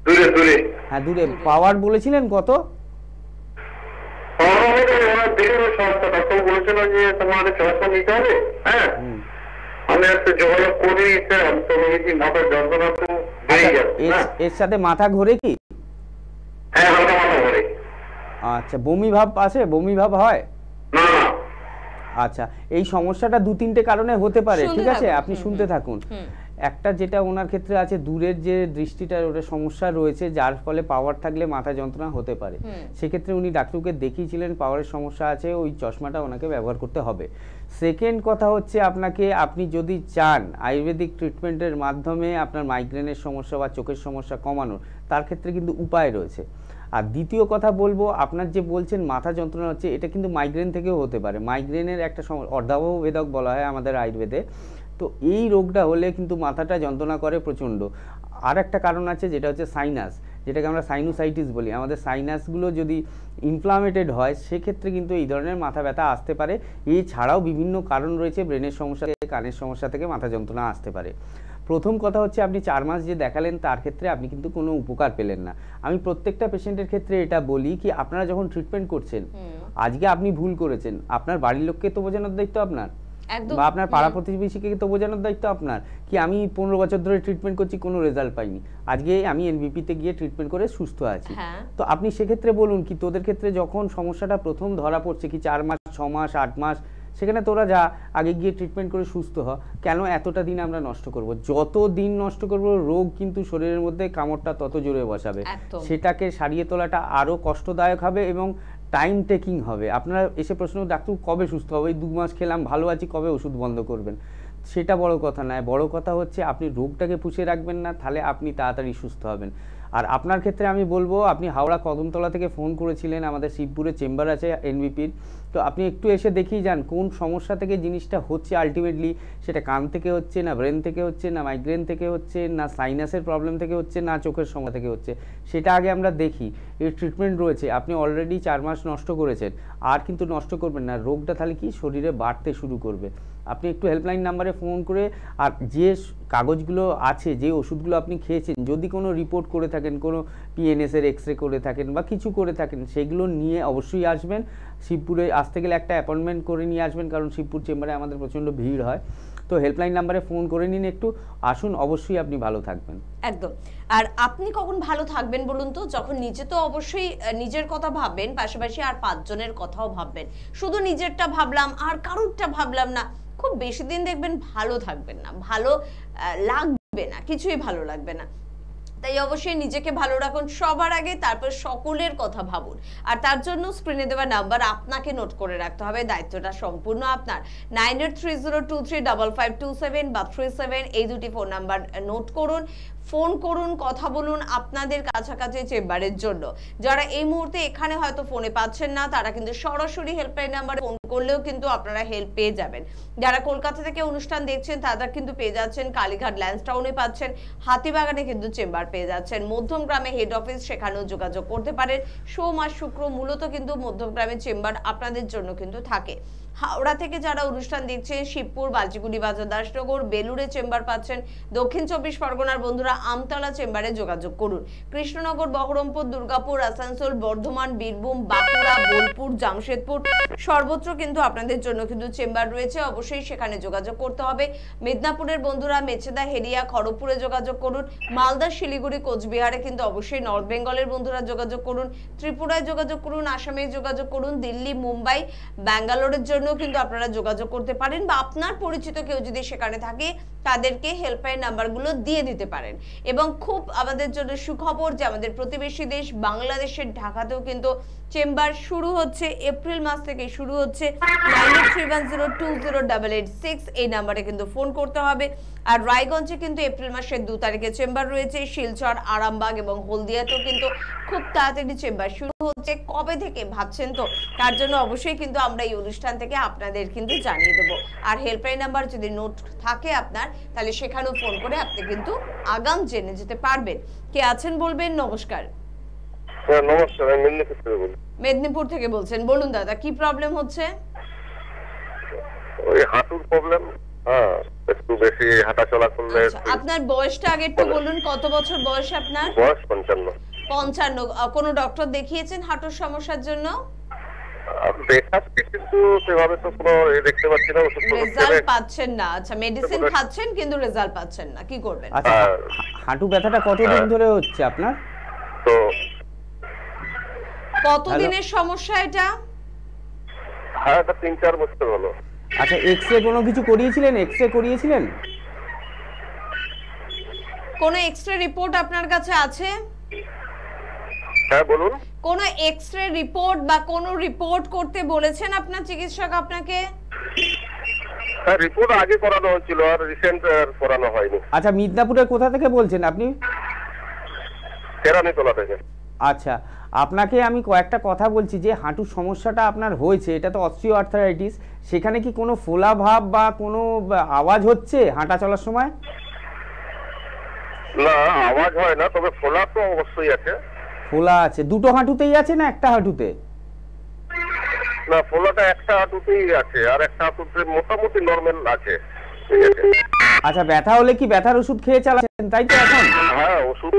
দূরে দূরে। হ্যাঁ দূরে। পাওয়ার বলেছিলেন কত? এর সাথে মাথা ঘোরে কি? আচ্ছা, বমি ভাব আছে? বমি ভাব হয়? আচ্ছা, এই সমস্যাটা 2-3টে কারণে হতে পারে, ঠিক আছে? আপনি শুনতে থাকুন। একটা যেটা ওনার ক্ষেত্রে আছে, দূরের যে দৃষ্টিটার ওটা সমস্যা রয়েছে, যার ফলে পাওয়ার থাকলে মাথা যন্ত্রণা হতে পারে। সেক্ষেত্রে উনি ডাক্তারকে দেখিয়েছিলেন, পাওয়ারের সমস্যা আছে, ওই চশমাটা ওনাকে ব্যবহার করতে হবে। সেকেন্ড কথা হচ্ছে, আপনি যদি চান আয়ুর্বেদিক ট্রিটমেন্টের মাধ্যমে আপনার মাইগ্রেনের সমস্যা বা চোখের সমস্যা কমানোর, তার ক্ষেত্রে কিন্তু উপায় রয়েছে। আর দ্বিতীয় কথা বলবো, আপনার যে বলছেন মাথা যন্ত্রণা হচ্ছে, এটা কিন্তু মাইগ্রেন থেকেও হতে পারে। মাইগ্রেনের একটা অর্ধাবহ ভেদক বলা হয় আমাদের আয়ুর্বেদে। তো এই রোগটা হলে কিন্তু মাথাটা যন্ত্রণা করে প্রচণ্ড। আর একটা কারণ আছে, যেটা হচ্ছে সাইনাস, যেটাকে আমরা সাইনোসাইটিস বলি। আমাদের সাইনাসগুলো যদি ইনফ্লামেটেড হয়, সেক্ষেত্রে কিন্তু এই ধরনের মাথা ব্যথা আসতে পারে। এছাড়াও বিভিন্ন কারণ রয়েছে, ব্রেনের সমস্যা থেকে, কানের সমস্যা থেকে মাথা যন্ত্রণা আসতে পারে। প্রথম কথা হচ্ছে, আপনি 4 মাস যে দেখালেন, তার ক্ষেত্রে আপনি কিন্তু কোনো উপকার পেলেন না। আমি প্রত্যেকটা পেশেন্টের ক্ষেত্রে এটা বলি কি, আপনারা যখন ট্রিটমেন্ট করছেন, আজকে আপনি ভুল করেছেন, আপনার বাড়ির লোককে তো বোঝানোর দায়িত্ব আপনার, বা আপনার পাড়া প্রতিবেশীকে তো বোঝানোর দায়িত্ব আপনার, কি আমি 15 বছর ধরে ট্রিটমেন্ট করছি, কোনো রেজাল্ট পাইনি, আজকে আমি এনবিপিতে গিয়ে ট্রিটমেন্ট করে সুস্থ আছি। তো আপনি সেক্ষেত্রে বলুন কি, তোদের ক্ষেত্রে যখন সমস্যাটা প্রথম ধরা পড়ছে, কি 4 মাস, 6 মাস, 8 মাস, সেখানে তোরা যা আগে গিয়ে ট্রিটমেন্ট করে সুস্থ হ, কেন এতটা দিন আমরা নষ্ট করব? যত দিন নষ্ট করব, রোগ কিন্তু শরীরের মধ্যে কামড়টা তত জোরে বসাবে, সেটাকে সারিয়ে তোলাটা আরও কষ্টদায়ক হবে এবং টাইম টেকিং হবে। আপনারা এসে প্রশ্ন, ডাক্তার কবে সুস্থ হবে? 2 মাস খেলাম, ভালো আছি, কবে ওষুধ বন্ধ করবেন? সেটা বড় কথা নয়। বড় কথা হচ্ছে, আপনি রোগটাকে পুষে রাখবেন না, তাহলে আপনি তাড়াতাড়ি সুস্থ হবেন। আর আপনার ক্ষেত্রে আমি বলবো, আপনি হাওড়া কদমতলা থেকে ফোন করেছিলেন, আমাদের শিবপুরে চেম্বার আছে এনবিপির, তো আপনি একটু এসে দেখিয়ে যান কোন সমস্যা থেকে জিনিসটা হচ্ছে। আলটিমেটলি সেটা কান থেকে হচ্ছে না, ব্রেন থেকে হচ্ছে না, মাইগ্রেন থেকে হচ্ছে না, সাইনাসের প্রবলেম থেকে হচ্ছে না, চোখের সমস্যা থেকে হচ্ছে, সেটা আগে আমরা দেখি। এর ট্রিটমেন্ট রয়েছে। আপনি অলরেডি 4 মাস নষ্ট করেছেন, আর কিন্তু নষ্ট করবেন না। রোগটা তাহলে কি শরীরে বাড়তে শুরু করবে। আপনি একটু হেল্পলাইন নাম্বারে ফোন করে, আর যে কাগজগুলো আছে, যে ওষুধগুলো আপনি খেয়েছেন, যদি কোনো রিপোর্ট করে থাকেন, কোনো পিএনএসের এক্সরে করে থাকেন বা কিছু করে থাকেন, সেগুলো নিয়ে অবশ্যই আসবেন। শিবপুরে আসতে গেলে একটা অ্যাপয়েন্টমেন্ট করে নিয়ে আসবেন, কারণ শিবপুর চেম্বারে আমাদের প্রচণ্ড ভিড় হয়। তো হেল্পলাইন নাম্বারে ফোন করে নিন, একটু আসুন, অবশ্যই আপনি ভালো থাকবেন। একদম। আর আপনি কখন ভালো থাকবেন বলুন তো? যখন নিজে তো অবশ্যই নিজের কথা ভাববেন, পাশাপাশি আর 5 জনের কথাও ভাববেন। শুধু নিজেরটা ভাবলাম আর কারোরটা ভাবলাম না, খুব বেশি দিন দেখবেন ভালো থাকবেন না, ভালো লাগবে না, কিছুই ভালো লাগবে না। তাই অবশ্যই নিজেকে ভালো রাখুন সবার আগে, তারপর সকলের কথা ভাবুন। আর তার জন্য স্ক্রিনে দেওয়া নাম্বার আপনাকে নোট করে রাখতে হবে, দায়িত্বটা সম্পূর্ণ আপনার। 9830235527 বা 37, এই দুটি ফোন নাম্বার নোট করুন, ফোন করুন, কথা বলুন আপনাদের কাছাকাছি চেম্বারের জন্য। যারা এই মুহূর্তে এখানে হয়তো ফোনে পাচ্ছেন না, তারা কিন্তু সরাসরি হেল্পলাইন নাম্বারে ফোন করলেও কিন্তু আপনারা হেল্প পেয়ে যাবেন। যারা কলকাতা থেকে অনুষ্ঠান দেখছেন, তারা কিন্তু পেয়ে যাচ্ছেন কালীঘাট ল্যান্সটাউনে পাচ্ছেন, হাতিবাগানে কিন্তু চেম্বার পেয়ে যাচ্ছেন, মধ্যমগ্রামে হেড অফিস, সেখানেও যোগাযোগ করতে পারেন। সোম আর শুক্র মূলত কিন্তু মধ্যমগ্রামের চেম্বার আপনাদের জন্য কিন্তু থাকে। হাওড়া থেকে যারা অনুষ্ঠান দেখছেন শিবপুর, বাজিগুড়ি বাজার, দাসনগর, বেলুড়ে চেম্বার পাচ্ছেন। দক্ষিণ 24 পরগনার বন্ধুরা আমতলা চেম্বারে যোগাযোগ করুন। কৃষ্ণনগর, বহরমপুর, দুর্গাপুর, আসানসোল, বর্ধমান, বীরভূম, বাঁকুড়া, বোলপুর, জামশেদপুর সর্বত্র কিন্তু আপনাদের জন্য কিন্তু চেম্বার রয়েছে, অবশ্যই সেখানে যোগাযোগ করতে হবে। মেদিনীপুরের বন্ধুরা মেচেদা, হেরিয়া, খড়গপুরে যোগাযোগ করুন। মালদা, শিলিগুড়ি, কোচবিহারে কিন্তু অবশ্যই নর্থ বেঙ্গলের বন্ধুরা যোগাযোগ করুন। ত্রিপুরায় যোগাযোগ করুন, আসামে যোগাযোগ করুন, দিল্লি, মুম্বাই, ব্যাঙ্গালোরের জন্য কিন্তু আপনারা যোগাযোগ করতে পারেন, বা আপনার পরিচিত কেউ যদি সেখানে থাকে তাদেরকে হেল্পলাইন নাম্বারগুলো দিয়ে দিতে পারেন। এবং খুব আমাদের জন্য সুখবর যে আমাদের প্রতিবেশী দেশ বাংলাদেশের ঢাকাতেও কিন্তু চেম্বার শুরু হচ্ছে, এপ্রিল মাস থেকে শুরু হচ্ছে। 9831020886 এই নাম্বারে কিন্তু ফোন করতে হবে। আর রায়গঞ্জে কিন্তু এপ্রিল মাসের 2 তারিখে চেম্বার রয়েছে। শিলচর, আরামবাগ এবং হলদিয়াতেও কিন্তু খুব তাড়াতাড়ি চেম্বার শুরু হচ্ছে। কবে থেকে ভাবছেন তো, তার জন্য অবশ্যই কিন্তু আমরা এই অনুষ্ঠান থেকে আপনাদের কিন্তু জানিয়ে দেবো। আর হেল্পলাইন নাম্বার যদি নোট থাকে আপনার, তাহলে সেখানেও ফোন করে আপনি কিন্তু আগাম জেনে যেতে পারবেন। কে আছেন বলবেন? নমস্কার। নমস্কার, আমি মেদিনীপুর থেকে বলছি। মেদিনীপুর থেকে বলছেন, বলুন দাদা কি প্রবলেম হচ্ছে? ওই হাঁটুর প্রবলেম, একটু বেশি হাঁটা চলা করলে। আপনার বয়সটা আগে একটু বলুন, কত বছর বয়স আপনার? বয়স 55। 55। কোন ডক্টর দেখিয়েছেন হাঁটুর সমস্যার জন্য? দেখাচ্ছি, কিন্তু সেভাবে তো কোনো দেখতে পাচ্ছি না, রেজাল্ট পাচ্ছেন না। আচ্ছা, মেডিসিন খাচ্ছেন কিন্তু রেজাল্ট পাচ্ছেন না, কি করবেন? আচ্ছা, হাঁটু ব্যথাটা কতদিন ধরে হচ্ছে আপনার? তো কতদিনের সমস্যা এটা? হ্যাঁ, এটা 3-4 বছর হলো। আচ্ছা, এক্সরে কোনো কিছু করিয়েছিলেন? এক্সরে করিয়েছিলেন? কোন এক্সরে রিপোর্ট আপনার কাছে আছে? হ্যাঁ বলুন। কোন এক্সরে রিপোর্ট বা কোন রিপোর্ট করতে বলেছেন আপনার চিকিৎসক আপনাকে? হ্যাঁ, রিপোর্ট আগে করানো হয়েছিল, আর রিসেন্ট করানো হয়নি। আচ্ছা, মিদনাপুরের কোথা থেকে বলছেন আপনি? কেরানীতলা থেকে। আচ্ছা, আপনাকে আমি কয়েকটা কথা বলছি যে হাঁটুর সমস্যাটা আপনার হয়েছে, এটা তো অস্টিও আর্থারাইটিস। সেখানে কি কোনো ফোলা ভাব বা কোনো আওয়াজ হচ্ছে হাঁটা চলার সময়? না, আওয়াজ হয় না, তবে ফোলা তো অবশ্যই আছে। ফোলা আছে? দুটো হাঁটুতেই আছে না একটা হাঁটুতে? না, ফোলাটা একটা হাঁটুতেই আছে, আর একটা হাঁটুতে মোটামুটি নরমাল আছে। আচ্ছা, ব্যথা হলে কি ব্যথার ওষুধ খেয়ে চালাচ্ছেন তাই তো এখন? হ্যাঁ, ওষুধ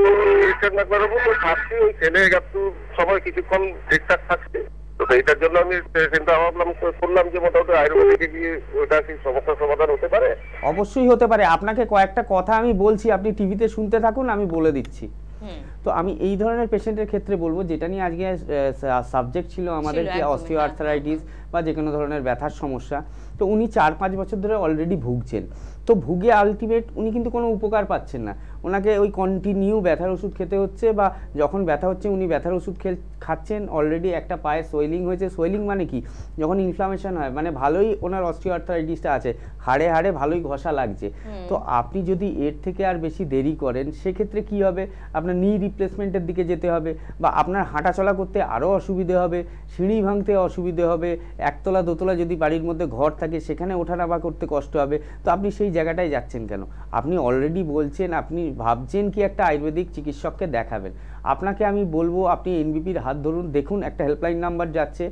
খাচ্ছি, ওই খেলে একটু সময় কিছুক্ষণ ঠিকঠাক থাকছে। তো এইটার জন্য আমি চিন্তা ভাবনা করলাম যে মোটামুটি আয়ুর্বেদিকে গিয়ে ওটা কি সমস্যার সমাধান হতে পারে। অবশ্যই হতে পারে। আপনাকে কয়েকটা কথা আমি বলছি, আপনি টিভিতে শুনতে থাকুন, আমি বলে দিচ্ছি। তো আমি এই ধরনের পেশেন্টের ক্ষেত্রে বলবো, যেটা নিয়ে আজকে সাবজেক্ট ছিল আমাদের, যে অস্টিও আর্থারাইটিস বা যে কোনো ধরনের ব্যথার সমস্যা। তো উনি 4-5 বছর ধরে অলরেডি ভুগছেন। তো ভুগে আলটিমেট উনি কিন্তু কোনো উপকার পাচ্ছেন না। ওনাকে ওই কন্টিনিউ ব্যথার ওষুধ খেতে হচ্ছে, বা যখন ব্যথা হচ্ছে উনি ব্যথার ওষুধ খাচ্ছেন। অলরেডি একটা পায়ে সোয়েলিং হয়েছে। সোয়েলিং মানে কি? যখন ইনফ্লামেশন হয়, মানে ভালোই ওনার অস্টিও আর্থারাইটিসটা আছে, হাড়ে হাড়ে ভালোই ঘষা লাগছে। তো আপনি যদি এর থেকে আর বেশি দেরি করেন, সেক্ষেত্রে কি হবে? আপনার নি রিপ্লেসমেন্টের দিকে যেতে হবে, বা আপনার হাঁটাচলা করতে আরও অসুবিধে হবে, সিঁড়ি ভাঙতে অসুবিধে হবে, একতলা দোতলা যদি বাড়ির মধ্যে ঘর থাকে সেখানে ওঠানামা করতে কষ্ট হবে। তো আপনি সেই জায়গাটায় যাচ্ছেন কেন? আপনি অলরেডি বলছেন আপনি ভাবছেন কি একটা আয়ুর্বেদিক চিকিৎসককে দেখাবেন। আপনাকে আমি বলবো, আপনি এনবিপির হাত ধরুন, দেখুন একটা হেল্পলাইন নাম্বার যাচ্ছে।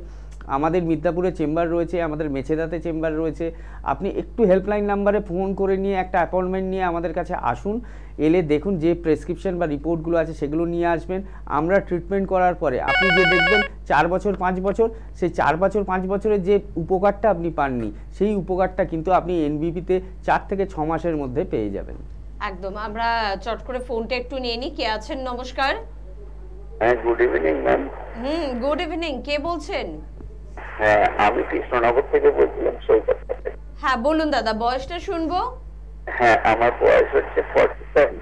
আমাদের মিদনাপুরে চেম্বার রয়েছে, আমাদের মেছেদাতে চেম্বার রয়েছে। আপনি একটু হেল্পলাইন নাম্বারে ফোন করে নিয়ে একটা অ্যাপয়েন্টমেন্ট নিয়ে আমাদের কাছে আসুন। এলে দেখুন যে প্রেসক্রিপশন বা রিপোর্টগুলো আছে সেগুলো নিয়ে আসবেন। আমরা ট্রিটমেন্ট করার পরে আপনি যে দেখবেন 4 বছর 5 বছর, সেই 4 বছর 5 বছরের যে উপকারটা আপনি পাননি, সেই উপকারটা কিন্তু আপনি এনবিপিতে 4 থেকে 6 মাসের মধ্যে পেয়ে যাবেন। একদম। আমরা চট করে ফোনটা একটু নিয়ে নিই। কে আছেন? নমস্কার। হ্যাঁ, good evening ma'am. Good evening. কে বলছেন? হ্যাঁ, আমি কৃষ্ণনগর থেকে বলছিলাম, সৈকত। হ্যাঁ বলুন দাদা, বয়সটা শুনবো। হ্যাঁ, আমার বয়স হচ্ছে 47।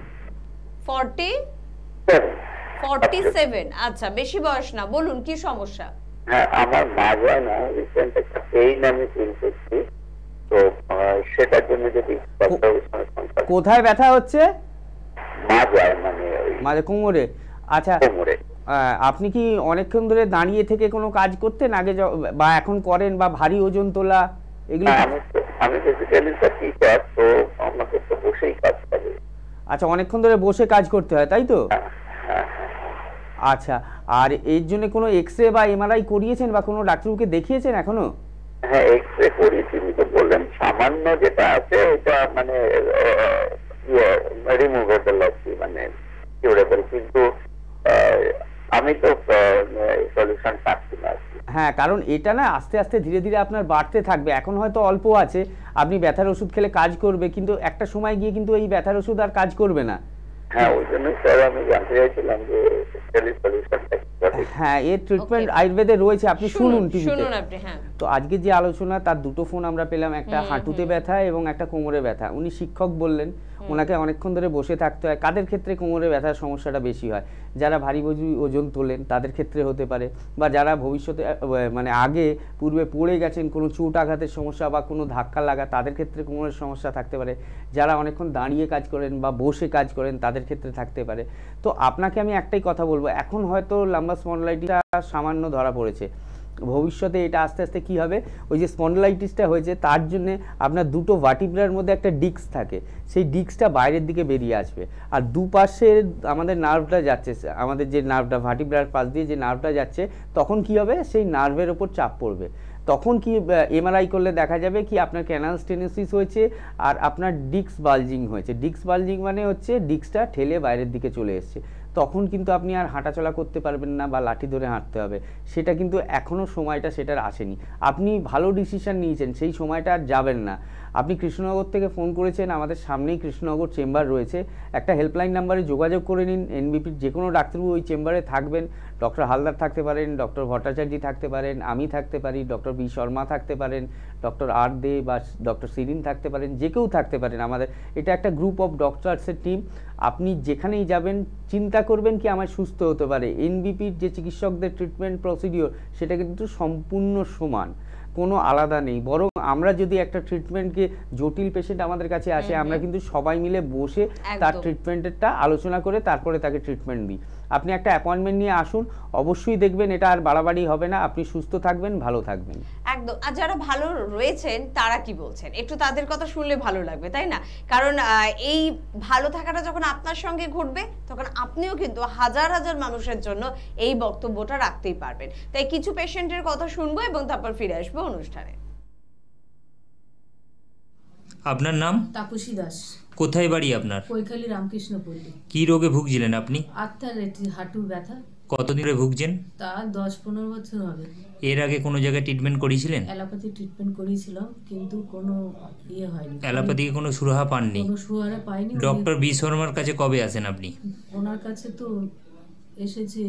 47? আচ্ছা, বেশি বয়স না। বলুন কি সমস্যা? হ্যাঁ, আমার মাজায় না রিসেন্ট একটা পেইন আমি ফিল করছি, তো সেটার জন্য যদি কোথায় ব্যথা হচ্ছে? মাজায়, মানে কোমরে। আচ্ছা, কোমরে। আপনি কি অনেকক্ষণ ধরে দাঁড়িয়ে থেকে কোনো কাজ করতেন আগে, বা এখন করেন, বা ভারী ওজন তোলা এগুলো? আমি বেসিক্যালি টিচার, তো আমাকে তো বসেই কাজ করে। আচ্ছা, অনেকক্ষণ ধরে বসে কাজ করতে হয় তাই তো? আচ্ছা, আর এর জন্য কোনো এক্সরে বা এমআরআই করিয়েছেন বা কোনো ডাক্তারকে দেখিয়েছেন এখনো? হ্যাঁ, এক্সরে করি, তিনি তো বললেন সামান্য যেটা আছে ওটা মানে রিমুভেবল আর কি, মানে কিউরেবল, কিন্তু আমি তো সলিউশন পাচ্ছি না। হ্যাঁ, কারণ এটা না আস্তে আস্তে ধীরে ধীরে আপনার বাড়তে থাকবে। এখন হয়তো অল্প আছে, আপনি ব্যথার ওষুধ খেলে কাজ করবে, কিন্তু একটা সময় গিয়ে কিন্তু এই ব্যথার ওষুধ আর কাজ করবে না। হ্যাঁ, ওই জন্য স্যার আমি জানতে চাইছিলাম যে হ্যাঁ, এর ট্রিটমেন্ট আয়ুর্বেদে রয়েছে, আপনি শুনুন টিভিতে। হ্যাঁ, তো আজকে যে আলোচনা তার দুটো ফোন আমরা পেলাম, একটা হাঁটুতে ব্যথা এবং একটা কোমরে ব্যথা। উনি শিক্ষক বললেন, ওনাকে অনেকক্ষণ ধরে বসে থাকতে হয়। কাদের ক্ষেত্রে কোমরে ব্যথার সমস্যাটা বেশি হয়? যারা ভারী ওজন তোলেন তাদের ক্ষেত্রে হতে পারে, বা যারা ভবিষ্যতে মানে আগে পূর্বে পড়ে গেছেন, কোনো চোট আঘাতের সমস্যা বা কোনো ধাক্কা লাগা, তাদের ক্ষেত্রে কোমরের সমস্যা থাকতে পারে। যারা অনেকক্ষণ দাঁড়িয়ে কাজ করেন বা বসে কাজ করেন তাদের ক্ষেত্রে থাকতে পারে। তো আপনাকে আমি একটাই কথা বলবো, এখন হয়তো লাম্বার স্পন্ডলাইটিসটা সামান্য ধরা পড়েছে, ভবিষ্যতে এটা আস্তে আস্তে কি হবে, ওই যে স্পন্ডলাইটিসটা হয়েছে তার জন্য আপনার দুটো ভার্টিব্রার মধ্যে একটা ডিস্ক থাকে, সেই ডিস্কটা বাইরের দিকে বেরিয়ে আসবে, আর দুপাশে আমাদের নার্ভটা যাচ্ছে, আমাদের যে নার্ভটা ভার্টিব্রার পাশ দিয়ে যে নার্ভটা যাচ্ছে, তখন কি হবে, সেই নার্ভের ওপর চাপ পড়বে। তখন কি এমআরআই করলে দেখা যাবে কি আপনার ক্যানাল স্টেনোসিস হয়েছে আর আপনার ডিস্ক বালজিং হয়েছে। ডিস্ক বালজিং মানে হচ্ছে ডিস্কটা ঠেলে বাইরের দিকে চলে এসছে। তখন কিন্তু আপনি আর হাঁটাচলা করতে পারবেন না বা লাঠি ধরে হাঁটতে হবে। সেটা কিন্তু এখনও সময়টা সেটার আসেনি। আপনি ভালো ডিসিশন নিয়েছেন, সেই সময়টা আর যাবেন না। আপনি কৃষ্ণনগর থেকে ফোন করেছেন, আমাদের সামনেই কৃষ্ণনগর চেম্বার রয়েছে, একটা হেল্পলাইন নাম্বারে যোগাযোগ করে নিন। এনবিপির যে কোনো ডাক্তারবাবু ওই চেম্বারে থাকবেন। ডক্টর হালদার থাকতে পারেন, ডক্টর ভট্টাচার্য থাকতে পারেন, আমি থাকতে পারি, ডক্টর বি শর্মা থাকতে পারেন, ডক্টর আর দে বা ডক্টর সিরিন থাকতে পারেন, যে কেউ থাকতে পারেন। আমাদের এটা একটা গ্রুপ অফ ডক্টরসের টিম। আপনি যেখানেই যাবেন চিন্তা করবেন কি আমার সুস্থ হতে পারে। এনবিপির যে চিকিৎসকদের ট্রিটমেন্ট প্রসিডিওর সেটা কিন্তু সম্পূর্ণ সমান, কোনো আলাদা নেই। বরং আমরা যদি একটা ট্রিটমেন্টকে, জটিল পেশেন্ট আমাদের কাছে আসে, আমরা কিন্তু সবাই মিলে বসে তার ট্রিটমেন্টেরটা আলোচনা করে তারপরে তাকে ট্রিটমেন্ট দিই। আপনি একটা অ্যাপয়েন্টমেন্ট নিয়ে আসুন, অবশ্যই দেখবেন এটা আর বাড়াবাড়ি হবে না, আপনি সুস্থ থাকবেন, ভালো থাকবেন। একদম। আর যারা ভালো রয়েছেন তারা কি বলছেন একটু তাদের কথা শুনলে ভালো লাগবে, তাই না? কারণ এই ভালো থাকাটা যখন আপনার সঙ্গে ঘটবে তখন আপনিও কিন্তু হাজার হাজার মানুষের জন্য এই বক্তব্যটা রাখতেই পারবেন। তাই কিছু পেশেন্টের কথা শুনবো এবং তারপর ফিরে আসবো অনুষ্ঠানে। আপনার নাম? তাপসী দাস। কোথায় বাড়ি আপনার? কৈখালী রামকৃষ্ণপল্লী। কি রোগে ভুগছিলেন আপনি? হাঁটুর ব্যথা। কতদিন ধরে ভুগছেন? তা 10-15 বছর হবে। এর আগে কোনো জায়গায় ট্রিটমেন্ট করেছিলেন? অ্যালোপ্যাথি ট্রিটমেন্ট করেছিলাম, কিন্তু কোনো হয়নি। অ্যালোপ্যাথিকে কোনো সুরাহা পাননি? কোনো সুরাহা পাইনি। ডক্টর বি শর্মার কাছে কবে আসেন আপনি? ওনার কাছে তো এসেছি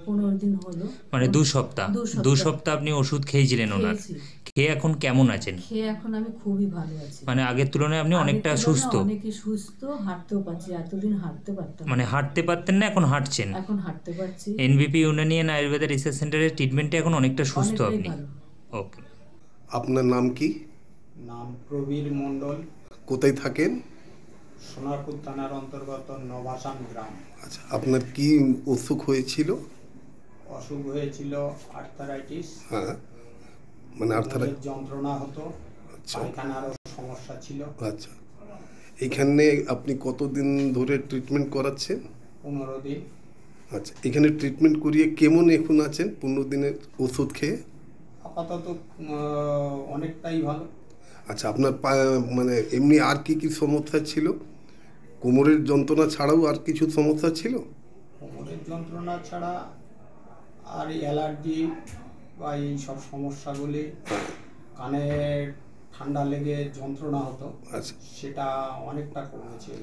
15 দিন হলো, মানে 2 সপ্তাহ। 2 সপ্তাহ আপনি ওষুধ খেয়েছিলেন ওনার? খেয়ে এখন কেমন আছেন? খেয়ে এখন আমি খুবই ভালো আছি। মানে আগের তুলনায় আপনি অনেকটা সুস্থ? অনেকই সুস্থ, হাঁটতেও পারছি। এতদিন হাঁটতে পারতাম, মানে হাঁটতে পারতেন না, এখন হাঁটছেন? এখন হাঁটতে পারছি। এনবিপি ইউনানিয়ান আয়ুর্বেদা রিসার্চ সেন্টারের ট্রিটমেন্টে এখন অনেকটা সুস্থ আপনি? ওকে। আপনার নাম কি? নাম প্রবীর মণ্ডল। কোথায় থাকেন? সোনারপুর থানার অন্তর্গত নবাসান গ্রাম। আচ্ছা, আপনার কি অসুখ হয়েছিল? অসুখ হয়েছিল আর্থারাইটিস। হ্যাঁ, মানে আর্থারাইটিস যন্ত্রণা হতো, পায়খানারও সমস্যা ছিল। আচ্ছা, এখানে আপনি কতদিন ধরে ট্রিটমেন্ট করাচ্ছেন? 15 দিন। আচ্ছা, এখানে ট্রিটমেন্ট করিয়ে কেমন এখন আছেন 15 দিনের ওষুধ খেয়ে? আপাতত অনেকটাই ভালো। আচ্ছা, আপনার মানে এমনি আর কি কি সমস্যা ছিল? কোমরের যন্ত্রণা ছাড়াও আর কিছু সমস্যা ছিল? কোমরের যন্ত্রণা ছাড়া আর অ্যালার্জি বা এই সব সমস্যাগুলি, কানে ঠান্ডা লেগে যন্ত্রণা হতো। আচ্ছা, সেটা অনেকটা কমেছে।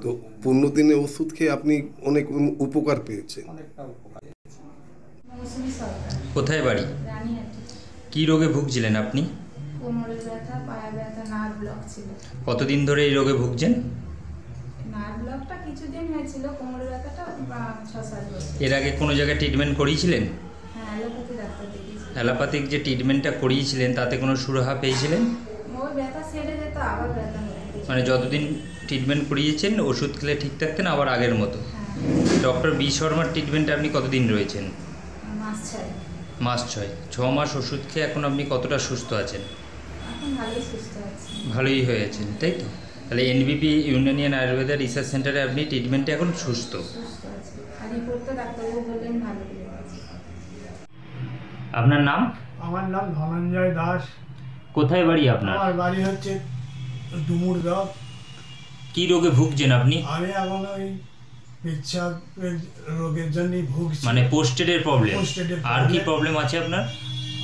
তো 15 দিনে ওষুধ খেয়ে আপনি অনেক উপকার পেয়েছেন? অনেকটা উপকার পেয়েছি। কোথায় বাড়ি? কি রোগে ভুগছিলেন আপনি? কোমরের ব্যথা, পায়ে ব্যথা, নার্ভ ব্লক ছিল। কতদিন ধরে এই রোগে ভুগছেন? নার্ভ ব্লকটা কিছুদিন হয়েছিল, কোমরের ব্যথাটা 6-7 বছর। এর আগে কোনো জায়গায় ট্রিটমেন্ট করিয়েছিলেন? হ্যাঁ, অ্যালোপ্যাথি ডাক্তার দেখিয়েছি। অ্যালোপ্যাথিক যে ট্রিটমেন্টটা করিয়েছিলেন তাতে কোনো সুরাহা পেয়েছিলেন? ওই ব্যথা সেরে যেত, আবার ব্যথা হয়ে যেত। মানে যতদিন ট্রিটমেন্ট করিয়েছেন ওষুধ খেলে ঠিক থাকতেন, আবার আগের মতো? ডক্টর বি শর্মার ট্রিটমেন্টে আপনি কতদিন রয়েছেন? মাস 6। মাস 6। 6 মাস ওষুধ খেয়ে এখন আপনি কতটা সুস্থ আছেন? এখন ভালোই সুস্থ আছি। ভালোই হয়েছেন, তাই তো? তাহলে এনবিপি ইউনানিয়ান আয়ুর্বেদা রিসার্চ সেন্টারে আপনি ট্রিটমেন্টে এখন সুস্থ? সুস্থ আছি। আর রিপোর্টটা ডাক্তারবাবু বললেন ভালো হয়ে গেছে। আপনার নাম? আমার নাম ধনঞ্জয় দাস। কোথায় বাড়ি আপনার? আমার বাড়ি হচ্ছে ডুমুরগাঁও। কি রোগে ভুগছেন আপনি? আমি এখন ওই পেচ্ছাপের রোগের জন্যই ভুগছি। মানে পোস্টেডের প্রবলেম? আর কি প্রবলেম আছে আপনার?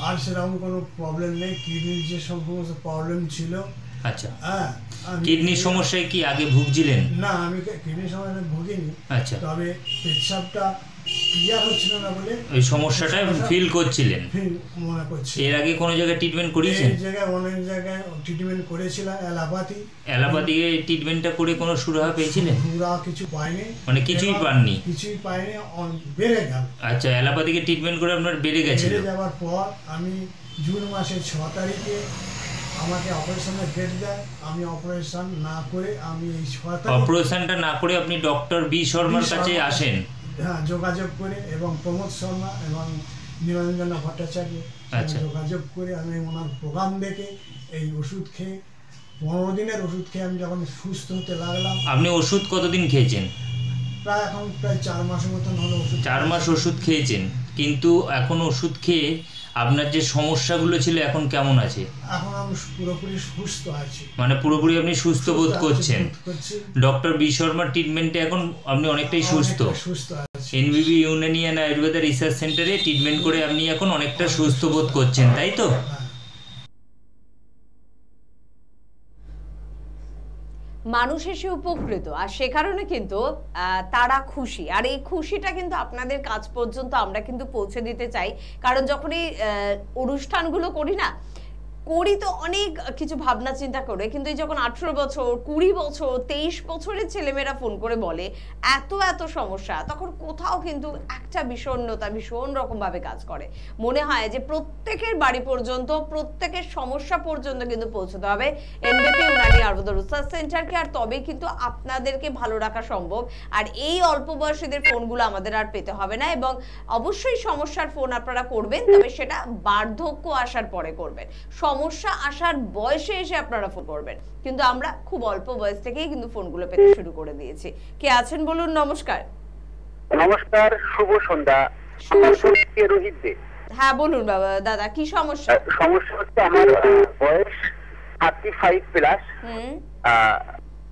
আর সেরকম কোনো প্রবলেম নেই, কিডনির যে সমস্ত প্রবলেম ছিল। আচ্ছা, কিডনির সমস্যায় কি আগে ভুগছিলেন? না, আমি কিডনির সমস্যায় ভুগিনি। আচ্ছা, তবে পেচ্ছাপটা ক্লিয়ার হচ্ছিল না বলে ওই সমস্যাটা ফিল করছিলেন, মনে করছি। এর আগে কোনো জায়গায় ট্রিটমেন্ট করিয়েছেন? এই জায়গায় অনেক জায়গায় ট্রিটমেন্ট করেছিলাম, অ্যালোপ্যাথিকে ট্রিটমেন্টটা করে কোনো সুরাহা পেয়েছিলেন? সুরাহা কিছু পাইনি। মানে কিছুই পাননি? কিছুই পাইনি, বেড়ে গেল। আচ্ছা, অ্যালোপ্যাথিকে ট্রিটমেন্ট করে আপনার বেড়ে গেছে? বেড়ে যাওয়ার পর আমি জুন মাসের 6 তারিখে আমাকে অপারেশনের ডেট দেয়। আমি অপারেশন না করে আমি এই 6 তারিখ অপারেশনটা না করে আপনি ডক্টর বি শর্মার কাছে আসেন? হ্যাঁ, যোগাযোগ করে এবং প্রমোদ শর্মা এবং নিরঞ্জনা ভট্টাচার্য যোগাযোগ করে আমি ওনার প্রোগ্রাম দেখে এই ওষুধ খেয়ে 15 দিনের ওষুধ খেয়ে আমি যখন সুস্থ হতে লাগলাম। আপনি ওষুধ কতদিন খেয়েছেন? প্রায় 4 মাসের মতন হলো ওষুধ। 4 মাস ওষুধ খেয়েছেন, কিন্তু এখন ওষুধ খেয়ে আপনার যে সমস্যাগুলো ছিল এখন কেমন আছে? এখন আমি পুরোপুরি সুস্থ আছি। মানে পুরোপুরি আপনি সুস্থ বোধ করছেন? ডক্টর বি শর্মার ট্রিটমেন্টে এখন আপনি অনেকটাই সুস্থ? এনবিবি ইউনানি অ্যান্ড আয়ুর্বেদা রিসার্চ সেন্টারে ট্রিটমেন্ট করে আপনি এখন অনেকটা সুস্থ বোধ করছেন, তাই তো? মানুষ এসে উপকৃত, আর সে কারণে কিন্তু তারা খুশি, আর এই খুশিটা কিন্তু আপনাদের কাছ পর্যন্ত আমরা কিন্তু পৌঁছে দিতে চাই। কারণ যখন এই অনুষ্ঠানগুলো করি না, করি তো অনেক কিছু ভাবনা চিন্তা করে, কিন্তু যখন 18 বছর 20 বছর 23 বছরের ছেলেমেয়েরা ফোন করে বলে এত এত সমস্যা, তখন কোথাও কিন্তু একটা বিষণ্ণতা ভীষণ রকম ভাবে কাজ করে। মনে হয় যে প্রত্যেকের বাড়ি পর্যন্ত, প্রত্যেকের সমস্যা পর্যন্ত কিন্তু পৌঁছতে হবে এনবিপি ইউনানি আয়ুর্বেদ রিসার্চ সেন্টারকে, আর তবেই কিন্তু আপনাদেরকে ভালো রাখা সম্ভব। আর এই অল্প বয়সীদের ফোনগুলো আমাদের আর পেতে হবে না, এবং অবশ্যই সমস্যার ফোন আপনারা করবেন, তবে সেটা বার্ধক্য আসার পরে করবেন। সমস্যা আসার বয়সে এসে আপনারা ফোন করবেন, কিন্তু আমরা খুব অল্প বয়স থেকেই কিন্তু ফোনগুলো পেতে শুরু করে দিয়েছি। কে আছেন বলুন? নমস্কার। নমস্কার, শুভ সন্ধ্যা। রোহিত দে। হ্যাঁ বলুন বাবা। দাদা কি সমস্যা? সমস্যা হচ্ছে আমার বয়স 35 প্লাস।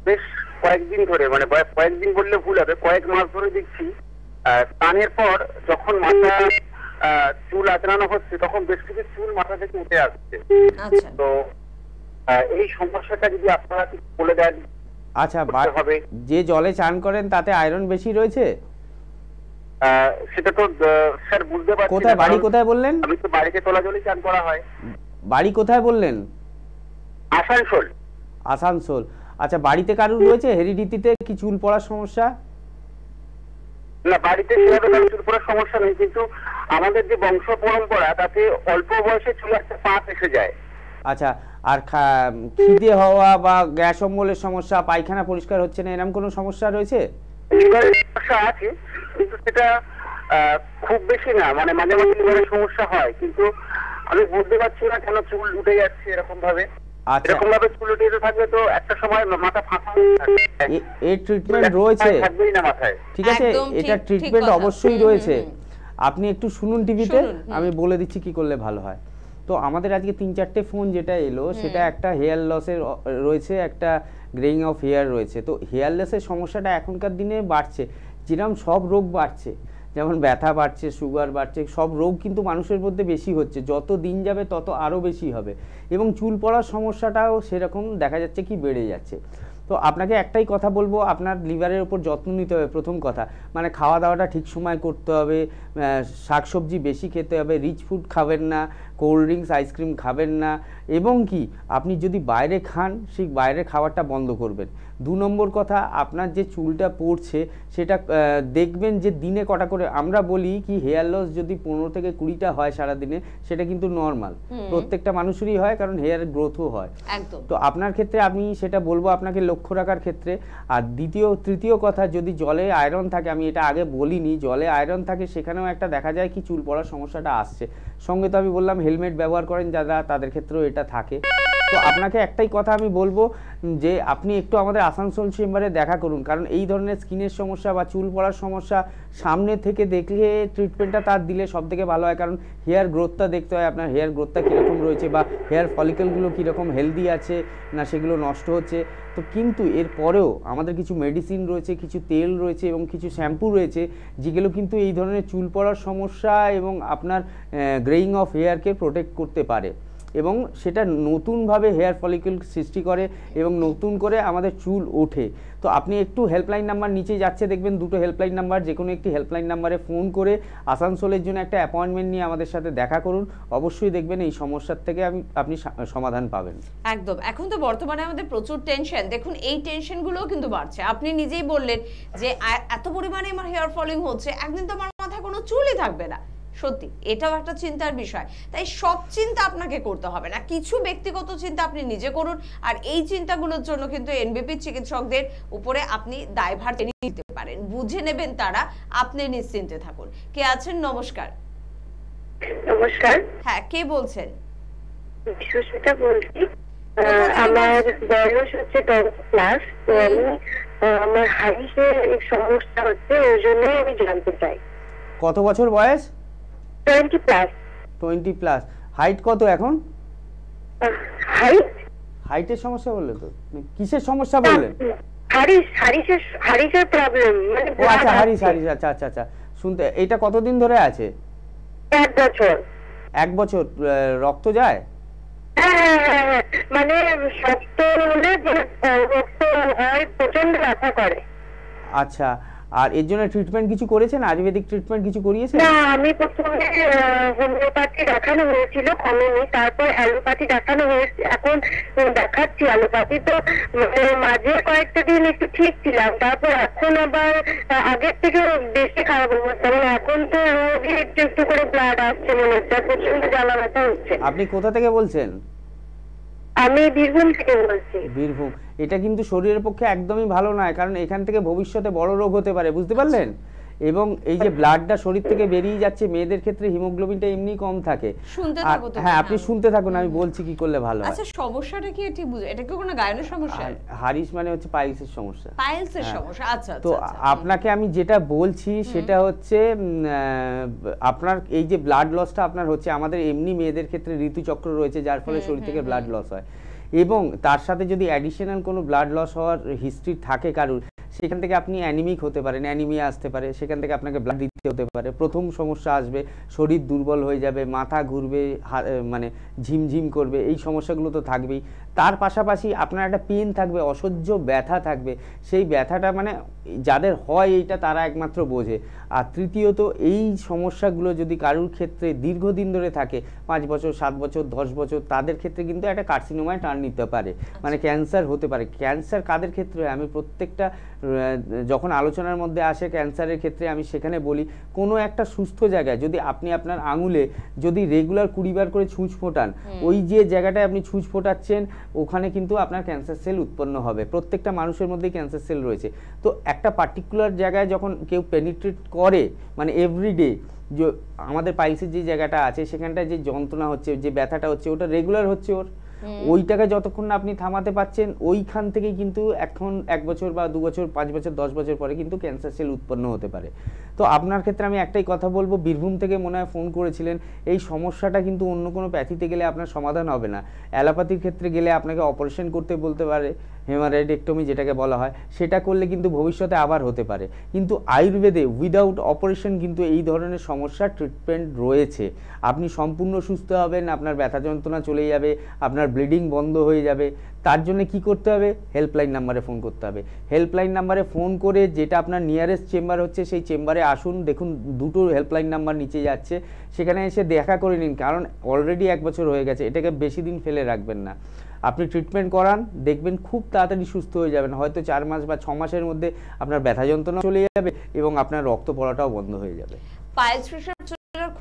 বেশ কয়েকদিন ধরে, মানে কয়েকদিন বললে ভুল হবে, কয়েক মাস ধরে দেখছি স্নানের পর যখন মাথা চুল আঁচড়ানো হচ্ছে তখন বেশ কিছু চুল মাথা থেকে উঠে আসছে। তো এই সমস্যাটা যদি আপনারা বলে দেন। আচ্ছা, যে জলে চান করেন তাতে আয়রন বেশি রয়েছে? সেটা তো স্যার বুঝতে পারছি। কোথায় বাড়ি? কোথায় বললেন? আমি তো বাড়িতে তোলা জলে চান করা হয়। বাড়ি কোথায় বললেন? আসানসোল। আসানসোল। আচ্ছা, বাড়িতে কারুর রয়েছে হেরিডিটিতে কি চুল পড়ার সমস্যা? না, বাড়িতে সেভাবে চুল পড়ার সমস্যা নেই, কিন্তু আমাদের যে বংশ পরম্পরা তাতে অল্প বয়সে চুল একটা পাক এসে যায়। আচ্ছা, আর খিদে হওয়া বা গ্যাস অম্বলের সমস্যা, পায়খানা পরিষ্কার হচ্ছে না, এরকম কোনো সমস্যা রয়েছে? সমস্যা আছে, কিন্তু সেটা খুব বেশি না, মানে মাঝে মাঝে লিভারের সমস্যা হয়, কিন্তু আমি বুঝতে পারছি না কেন চুল উঠে যাচ্ছে এরকম ভাবে। এরকম ভাবে চুল উঠে যেতে থাকলে তো একটা সময় মাথা ফাঁকা হয়ে যাবে। এই ট্রিটমেন্ট রয়েছে, থাকবেই না মাথায়। ঠিক আছে, এটা ট্রিটমেন্ট অবশ্যই রয়েছে। আপনি একটু শুনুন টিভিতে, আমি বলে দিচ্ছি কি করলে ভালো হয়। তো আমাদের আজকে 3-4টে ফোন যেটা এলো, সেটা একটা হেয়ার লসের রয়েছে, একটা গ্রেইং অফ হেয়ার রয়েছে। তো হেয়ার লসের সমস্যাটা এখনকার দিনে বাড়ছে, যেরকম সব রোগ বাড়ছে, যেমন ব্যথা বাড়ছে, সুগার বাড়ছে, সব রোগ কিন্তু মানুষের মধ্যে বেশি হচ্ছে, যত দিন যাবে তত আরও বেশি হবে, এবং চুল পড়ার সমস্যাটাও সেরকম দেখা যাচ্ছে কি বেড়ে যাচ্ছে। তো আপনাকে একটাই কথা বলবো, আপনার লিভারের উপর যত্ন নিতে হবে। প্রথম কথা, মানে খাওয়া দাওয়াটা ঠিক সময় করতে হবে, শাকসবজি বেশি খেতে হবে, রিচ ফুড খাবেন না, কোল্ড ড্রিঙ্কস আইসক্রিম খাবেন না, এবং কি আপনি যদি বাইরে খান সেই বাইরের খাবারটা বন্ধ করবেন। 2 নম্বর কথা, আপনার যে চুলটা পড়ছে সেটা দেখবেন যে দিনে কটা করে, আমরা বলি কি হেয়ার লস যদি 15 থেকে 20টা হয় সারাদিনে, সেটা কিন্তু নর্মাল, প্রত্যেকটা মানুষেরই হয়, কারণ হেয়ার গ্রোথও হয়। তো আপনার ক্ষেত্রে আমি সেটা বলবো আপনাকে লক্ষ্য রাখার ক্ষেত্রে। আর তৃতীয় কথা, যদি জলে আয়রন থাকে, আমি এটা আগে বলিনি, জলে আয়রন থাকে সেখানেও একটা দেখা যায় কি চুল পড়ার সমস্যাটা আসছে। সঙ্গে তো আমি বললাম হেলমেট ব্যবহার করেন যারা, তাদের ক্ষেত্রেও এটা থাকে। তো আপনাকে একটাই কথা আমি বলবো যে আপনি একটু আমাদের আসানসোল চেম্বারে দেখা করুন, কারণ এই ধরনের স্কিনের সমস্যা বা চুল পড়ার সমস্যা সামনে থেকে দেখলে ট্রিটমেন্টটা তার দিলে সব থেকে ভালো হয়। কারণ হেয়ার গ্রোথটা দেখতে হয়, আপনার হেয়ার গ্রোথটা কীরকম রয়েছে বা হেয়ার ফলিকলগুলো কীরকম হেলদি আছে না সেগুলো নষ্ট হচ্ছে। তো কিন্তু এরপরেও আমাদের কিছু মেডিসিন রয়েছে, কিছু তেল রয়েছে এবং কিছু শ্যাম্পু রয়েছে যেগুলো কিন্তু এই ধরনের চুল পড়ার সমস্যা এবং আপনার গ্রেইং অফ হেয়ারকে প্রোটেক্ট করতে পারে এবং সেটা নতুনভাবে হেয়ার ফলিকল সৃষ্টি করে এবং নতুন করে আমাদের চুল ওঠে। তো আপনি একটু হেল্পলাইন নাম্বার নিচে যাচ্ছে দেখবেন, দুটো হেল্পলাইন নাম্বার, যে কোনো একটি হেল্পলাইন নাম্বারে ফোন করে আসানসোলের জন্য একটা অ্যাপয়েন্টমেন্ট নিয়ে আমাদের সাথে দেখা করুন। অবশ্যই দেখবেন এই সমস্যার থেকে আপনি সমাধান পাবেন। একদম। এখন তো বর্তমানে আমাদের প্রচুর টেনশন, দেখুন এই টেনশনগুলোও কিন্তু বাড়ছে। আপনি নিজেই বললেন যে এত পরিমাণে আমার হেয়ার ফলিং হচ্ছে, একদিন তো আমার মাথায় কোনো চুলই থাকবে না। সত্যি এটাও একটা চিন্তার বিষয়। তাই সব চিন্তা আপনাকে করতে হবে না, কিছু ব্যক্তিগত চিন্তা আপনি নিজে করুন। আর এই চিন্তাগুলোর জন্য কিন্তু এনবিপি চিকিৎসকদের উপরে আপনি দায়ভার নিতে পারেন, বুঝে নেবেন তারা, আপনি নিশ্চিন্তে থাকুন। কে আছেন? নমস্কার। নমস্কার। হ্যাঁ, কে বলছেন? সুস্মিতা বলছি। আমার বয়স হচ্ছে 10+। তো আমি আমার হাড়িতে সমস্যা হচ্ছে, ওই জন্য আমি জানতে চাই। কত বছর বয়স? 20+। 20+। হাইট কত এখন? হাইটের সমস্যা বললে তো, কিসের সমস্যা বললেন? হাড়িসের প্রবলেম। ও আচ্ছা, হাড়িস। আচ্ছা আচ্ছা আচ্ছা, শুনতে এটা কতদিন ধরে আছে? 1 বছর। 1 বছর। রক্ত যায়? মানে শক্ত হলে রক্ত হয়, প্রচন্ড ব্যথা করে। আচ্ছা, আর এর জন্য ট্রিটমেন্ট কিছু করেছেন? আয়ুর্বেদিক ট্রিটমেন্ট কিছু করিয়েছেন? না, আমি প্রথমে হোমিওপ্যাথি দেখানো হয়েছিল, কমেনি। তারপর অ্যালোপ্যাথি দেখানো হয়েছে, এখন দেখাচ্ছি অ্যালোপ্যাথি। তো মাঝে কয়েকটা দিন একটু ঠিক ছিলাম, তারপর এখন আবার আগের থেকে বেশি খারাপ হচ্ছে। মানে এখন তো রোগী একটু একটু করে ব্লাড আসছে মনে হচ্ছে, প্রচন্ড জ্বালা ব্যথা হচ্ছে। আপনি কোথা থেকে বলছেন? আমি বীরভূম থেকে বলছি। বীরভূম। এটা কিন্তু শরীরের পক্ষে একদমই ভালো নয়, কারণ এখান থেকে ভবিষ্যতে বড় রোগ হতে পারে, বুঝতে পারলেন? এবং এই যে ব্লাডটা শরীর থেকে বেরিয়ে যাচ্ছে, মেয়েদের ক্ষেত্রে হিমোগ্লোবিনটা এমনি কম থাকে। হ্যাঁ, আপনি শুনতে থাকুন, আমি বলছি কি করলে ভালো হয়। আচ্ছা, সমস্যাটা কি ঠিক বুঝে? এটা কি কোনো গায়নের সমস্যা? হারিস মানে হচ্ছে পাইলসের সমস্যা। পাইলসের সমস্যা। আচ্ছা। তো আপনাকে আমি যেটা বলছি সেটা হচ্ছে আপনার এই যে ব্লাড লসটা আপনার হচ্ছে, আমাদের এমনি মেয়েদের ক্ষেত্রে ঋতুচক্র রয়েছে যার ফলে শরীর থেকে ব্লাড লস হয়, এবং তার সাথে যদি অ্যাডিশনাল কোনো ব্লাড লস হওয়ার হিস্ট্রি থাকে কারুর, সেখান থেকে আপনি অ্যানিমিক হতে পারেন, অ্যানিমিয়া আসতে পারে, সেখান থেকে আপনাকে ব্লাড দিতে হতে পারে। প্রথম সমস্যা আসবে, শরীর দুর্বল হয়ে যাবে, মাথা ঘুরবে, মানে ঝিমঝিম করবে, এই সমস্যাগুলো তো থাকবেই। তার পাশাপাশি আপনার একটা পেন থাকবে, অসহ্য ব্যথা থাকবে। সেই ব্যথাটা মানে যাদের হয় এইটা তারা একমাত্র বোঝে। আর তৃতীয়ত, এই সমস্যাগুলো যদি কারুর ক্ষেত্রে দীর্ঘদিন ধরে থাকে, 5 বছর, 7 বছর, 10 বছর, তাদের ক্ষেত্রে কিন্তু একটা কার্সিনোমায় টার্ন নিতে পারে, মানে ক্যান্সার হতে পারে। ক্যান্সার কাদের ক্ষেত্রে হয়? আমি প্রত্যেকটা যখন আলোচনার মধ্যে আসে ক্যান্সারের ক্ষেত্রে আমি সেখানে বলি, কোনো একটা সুস্থ জায়গায় যদি আপনি আপনার আঙুলে যদি রেগুলার 20 বার করে ছুঁচ ফোটান, ওই যে জায়গাটায় আপনি ছুঁচ ফোটাচ্ছেন ওখানে কিন্তু আপনার ক্যান্সার সেল উৎপন্ন হবে। প্রত্যেকটা মানুষের মধ্যেই ক্যান্সার সেল রয়েছে। তো একটা পার্টিকুলার জায়গায় যখন কেউ পেনিট্রেট করে, মানে এভরিডে, যে আমাদের পাইলসের যে জায়গাটা আছে সেখানটায় যে যন্ত্রণা হচ্ছে, যে ব্যথাটা হচ্ছে, ওটা রেগুলার হচ্ছে ওর, ওইটাকে যতক্ষণ না আপনি থামাতে পারছেন, ওইখান থেকেই কিন্তু এখন 1 বছর বা 2 বছর, 5 বছর, 10 বছর পরে কিন্তু ক্যান্সার সেল উৎপন্ন হতে পারে। তো আপনার ক্ষেত্রে আমি একটাই কথা বলবো, বীরভূম থেকে মনে হয় ফোন করেছিলেন, এই সমস্যাটা কিন্তু অন্য কোনো প্যাথিতে গেলে আপনার সমাধান হবে না। অ্যালোপ্যাথির ক্ষেত্রে গেলে আপনাকে অপারেশন করতে বলতে পারে, হেমারাইডেক্টমি যেটাকে বলা হয়, সেটা করলে কিন্তু ভবিষ্যতে আবার হতে পারে। কিন্তু আয়ুর্বেদে উইদাউট অপারেশন কিন্তু এই ধরনের সমস্যার ট্রিটমেন্ট রয়েছে। আপনি সম্পূর্ণ সুস্থ হবেন, আপনার ব্যথা যন্ত্রণা চলে যাবে, আপনার ব্লিডিং বন্ধ হয়ে যাবে। তার জন্য কি করতে হবে? হেল্পলাইন নাম্বারে ফোন করতে হবে। হেল্পলাইন নাম্বারে ফোন করে, যেটা আপনার নিয়ারেস্ট চেম্বার হচ্ছে সেই চেম্বারে আসুন। দেখুন, 2টো হেল্পলাইন নাম্বার নিচে যাচ্ছে, সেখানে এসে দেখা করে নিন, কারণ অলরেডি 1 বছর হয়ে গেছে, এটাকে বেশি দিন ফেলে রাখবেন না। আপনি ট্রিটমেন্ট করান, দেখবেন খুব তাড়াতাড়ি সুস্থ হয়ে যাবেন। হয়তো 4 মাস বা 6 মাসের মধ্যে আপনার ব্যথা যন্ত্রণা চলে যাবে এবং আপনার রক্ত পড়াটাও বন্ধ হয়ে যাবে। পাইলস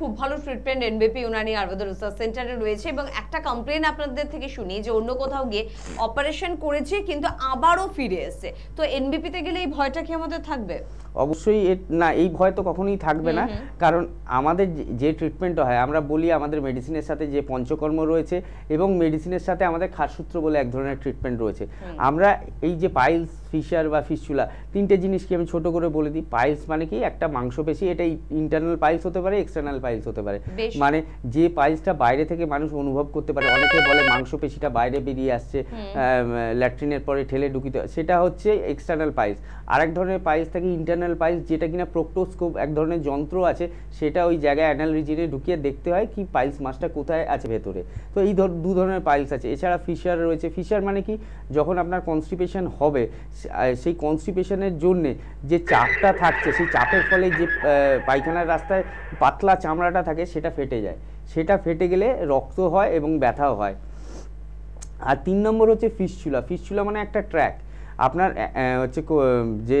খুব ভালো ট্রিটমেন্ট এনবিপি ইউনানি আয়ুর্বেদ রিসার্চ সেন্টারে রয়েছে। এবং একটা কমপ্লেন আপনাদের থেকে শুনি যে অন্য কোথাও গিয়ে অপারেশন করেছে কিন্তু আবারও ফিরে এসেছে, তো এনবিপিতে গেলে এই ভয়টা কি আমাদের থাকবে? অবশ্যই না, এই ভয় তো কখনোই থাকবে না, কারণ আমাদের যে ট্রিটমেন্টটা হয় আমরা বলি আমাদের মেডিসিনের সাথে যে পঞ্চকর্ম রয়েছে এবং মেডিসিনের সাথে আমাদের খাসসূত্র বলে এক ধরনের ট্রিটমেন্ট রয়েছে। আমরা এই যে পাইলস, ফিশার বা ফিস্চুলা, তিনটে জিনিসকে আমি ছোট করে বলে দিই। পাইলস মানে কি, একটা মাংসপেশি, এটা ইন্টারনাল পাইলস হতে পারে, এক্সটার্নাল পাইলস হতে পারে, মানে যে পাইলসটা বাইরে থেকে মানুষ অনুভব করতে পারে। অনেকে বলে মাংসপেশিটা বাইরে বেরিয়ে আসছে ল্যাট্রিনের পরে ঠেলে ঢুকিতে, সেটা হচ্ছে এক্সটার্নাল পাইলস। আরেক ধরনের পাইলস থাকে ইন্টারনাল পাইলস, যেটা কিনা প্রোক্টোস্কোপ এক ধরনের যন্ত্র আছে, সেটা ওই জায়গায় অ্যানাল রিজিনে ঢুকিয়ে দেখতে হয় কি পাইলস মাসটা কোথায় আছে ভেতরে। তো এই দু ধরনের পাইলস আছে। এছাড়া ফিশার রয়েছে। ফিশার মানে কি, যখন আপনার কনস্টিপেশন হবে, সেই কনস্টিপেশনের জন্যে যে চাপটা থাকছে, সেই চাপের ফলে যে পায়খানার রাস্তায় পাতলা চামড়াটা থাকে সেটা ফেটে যায়। সেটা ফেটে গেলে রক্ত হয় এবং ব্যথাও হয়। আর 3 নম্বর হচ্ছে ফিস্চুলা। ফিস্চুলা মানে একটা ট্র্যাক, আপনার হচ্ছে যে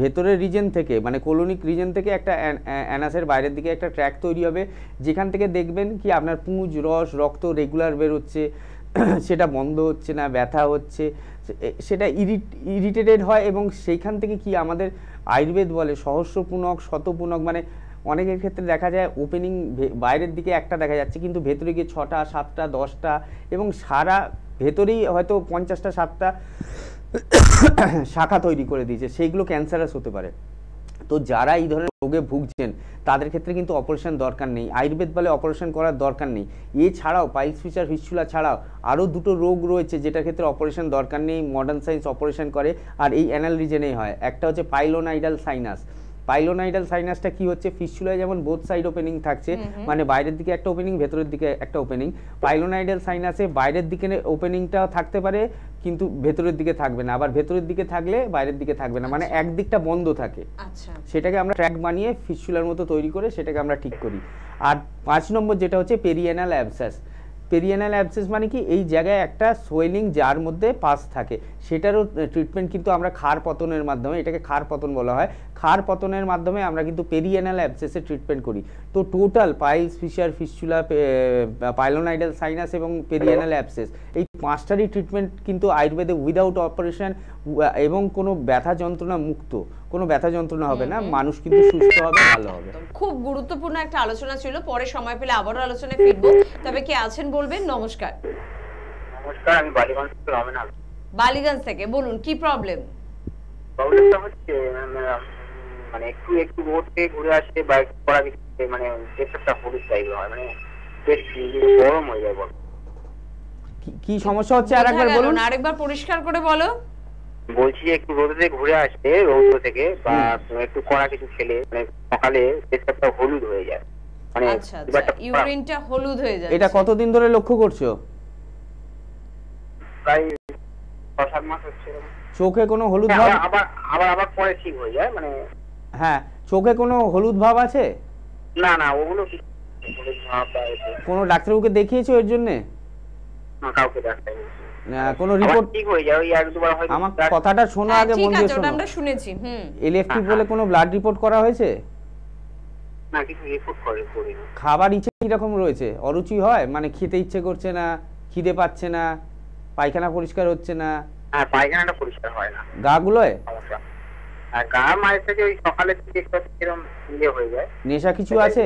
ভেতরের রিজন থেকে, মানে কোলোনিক রিজন থেকে একটা অ্যানাসের বাইরের দিকে একটা ট্র্যাক তৈরি হবে, যেখান থেকে দেখবেন কি আপনার পুঁজ, রস, রক্ত রেগুলার বেরোচ্ছে, সেটা বন্ধ হচ্ছে না, ব্যথা হচ্ছে, সেটা ইরিটেটেড হয়। এবং সেইখান থেকে কি আমাদের আয়ুর্বেদ বলে সহস্রপুনক, শতপুনক, মানে অনেকের ক্ষেত্রে দেখা যায় ওপেনিং বাইরের দিকে একটা দেখা যাচ্ছে, কিন্তু ভেতরে গিয়ে 6টা, 7টা, 10টা এবং সারা ভেতরেই হয়তো 50টা, 60টা শাখা তৈরি করে দিয়েছে, সেইগুলো ক্যান্সারাস হতে পারে। তো যারা এই ধরনের রোগে ভুগছেন তাদের ক্ষেত্রে কিন্তু অপারেশন দরকার নেই, আয়ুর্বেদ বলে অপারেশন করার দরকার নেই। এছাড়াও পাইলস, ফিশার, ফিস্চুলা ছাড়াও আরও 2টো রোগ রয়েছে যেটার ক্ষেত্রে অপারেশন দরকার নেই, মডার্ন সায়েন্স অপারেশন করে, আর এই অ্যানাল রিজনেই হয়। একটা হচ্ছে পাইলোনাইডাল সাইনাস। পাইলোনাইডাল সাইনাসটা কি হচ্ছে, ফিস্চুলায় যেমন বোথ সাইড ওপেনিং থাকছে, মানে বাইরের দিকে একটা ওপেনিং, ভেতরের দিকে একটা ওপেনিং, পাইলোনাইডাল সাইনাসে বাইরের দিকে ওপেনিংটাও থাকতে পারে কিন্তু ভেতরের দিকে থাকবে না, আবার ভেতরের দিকে থাকলে বাইরের দিকে থাকবে না, মানে একদিকটা বন্ধ থাকে। সেটাকে আমরা ট্র্যাক বানিয়ে ফিস্চুলার মতো তৈরি করে সেটাকে আমরা ঠিক করি। আর 5 নম্বর যেটা হচ্ছে পেরিয়ানাল অ্যাবসেস। পেরিয়ানাল অ্যাবসেস মানে কি, এই জায়গায় একটা সোয়েলিং যার মধ্যে পাস থাকে, সেটারও ট্রিটমেন্ট কিন্তু আমরা ক্ষার পতনের মাধ্যমে, এটাকে ক্ষার পতন বলা হয়, ক্ষার পতনের মাধ্যমে আমরা কিন্তু পেরিয়ানাল অ্যাবসেসের ট্রিটমেন্ট করি। তো total piles, fissure, fistula, pilonidal sinus এবং পেরিয়ানাল অ্যাবসেস, এই 5টারই ট্রিটমেন্ট কিন্তু আয়ুর্বেদে উইদাউট অপারেশন এবং কোনো ব্যথা যন্ত্রণা মুক্ত, কোনো ব্যথা যন্ত্রণা হবে না, মানুষ কিন্তু সুস্থ হবে, ভালো হবে। খুব গুরুত্বপূর্ণ একটা আলোচনা ছিল, পরে সময় পেলে আবারও আলোচনায় ফিরবো। তবে কে আছেন বলবেন। নমস্কার। নমস্কার, আমি বালিগঞ্জ থেকে রমেন আল। বালিগঞ্জ থেকে বলুন, কি প্রবলেম? প্রবলেমটা হচ্ছে মানে একটু রোড থেকে ঘুরে আসে বা পড়া দিচ্ছে, মানে পেশাবটা হলুদ টাইপের হয়, মানে পেট গরম হয়ে যায়। বল কি সমস্যা হচ্ছে আরেকবার বলুন, আরেকবার পরিষ্কার করে বলো। বলছি একটু রোদ থেকে ঘুরে আসে, রৌদ্র থেকে বা একটু কড়া কিছু খেলে মানে সকালে পেশাবটা হলুদ হয়ে যায়, মানে ইউরিনটা হলুদ হয়ে যায়। এটা কতদিন ধরে লক্ষ্য করছো? প্রায় 6-7 মাস হচ্ছে। চোখে কোনো হলুদ ভাব? আবার পরে ঠিক হয়ে যায়, মানে হ্যাঁ। চোখে কোনো হলুদ ভাব আছে? না না, ওগুলো কি হলুদ ভাব বা কোনো ডাক্তারবাবুকে দেখিয়েছো এর জন্য? না, কাউকে দেখাই না। কোনো রিপোর্ট ঠিক হয়ে যায় ওই এক দুবার হয়তো। আমার কথাটা শোনো আগে, মন দিয়ে শোনো। আমরা শুনেছি। এলএফটি বলে কোনো ব্লাড রিপোর্ট করা হয়েছে? না, কিছু রিপোর্ট করিনি। খাবার ইচ্ছে কি রকম রয়েছে? অরুচি হয়, মানে খেতে ইচ্ছে করছে না, খিদে পাচ্ছে না, পায়খানা পরিষ্কার হচ্ছে না? হ্যাঁ, পায়খানাটা পরিষ্কার হয় না। গা গুলোয়? আর গা মাঝে থেকে ওই সকালে থেকে একটু এরকম ইয়ে হয়ে যায়। নেশা কিছু আছে?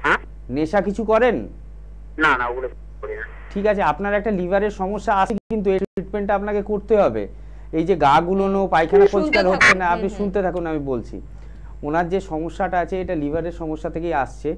হ্যাঁ, নেশা কিছু করেন? না না, ওগুলো করি না। ঠিক আছে, আপনার একটা লিভারের সমস্যা আছে, কিন্তু এই ট্রিটমেন্টটা আপনাকে করতে হবে। এই যে গা গুলোনো, পায়খানা পরিষ্কার হচ্ছে না, আপনি শুনতে থাকুন, আমি বলছি। ওনার যে সমস্যাটা আছে এটা লিভারের সমস্যা থেকেই আসছে।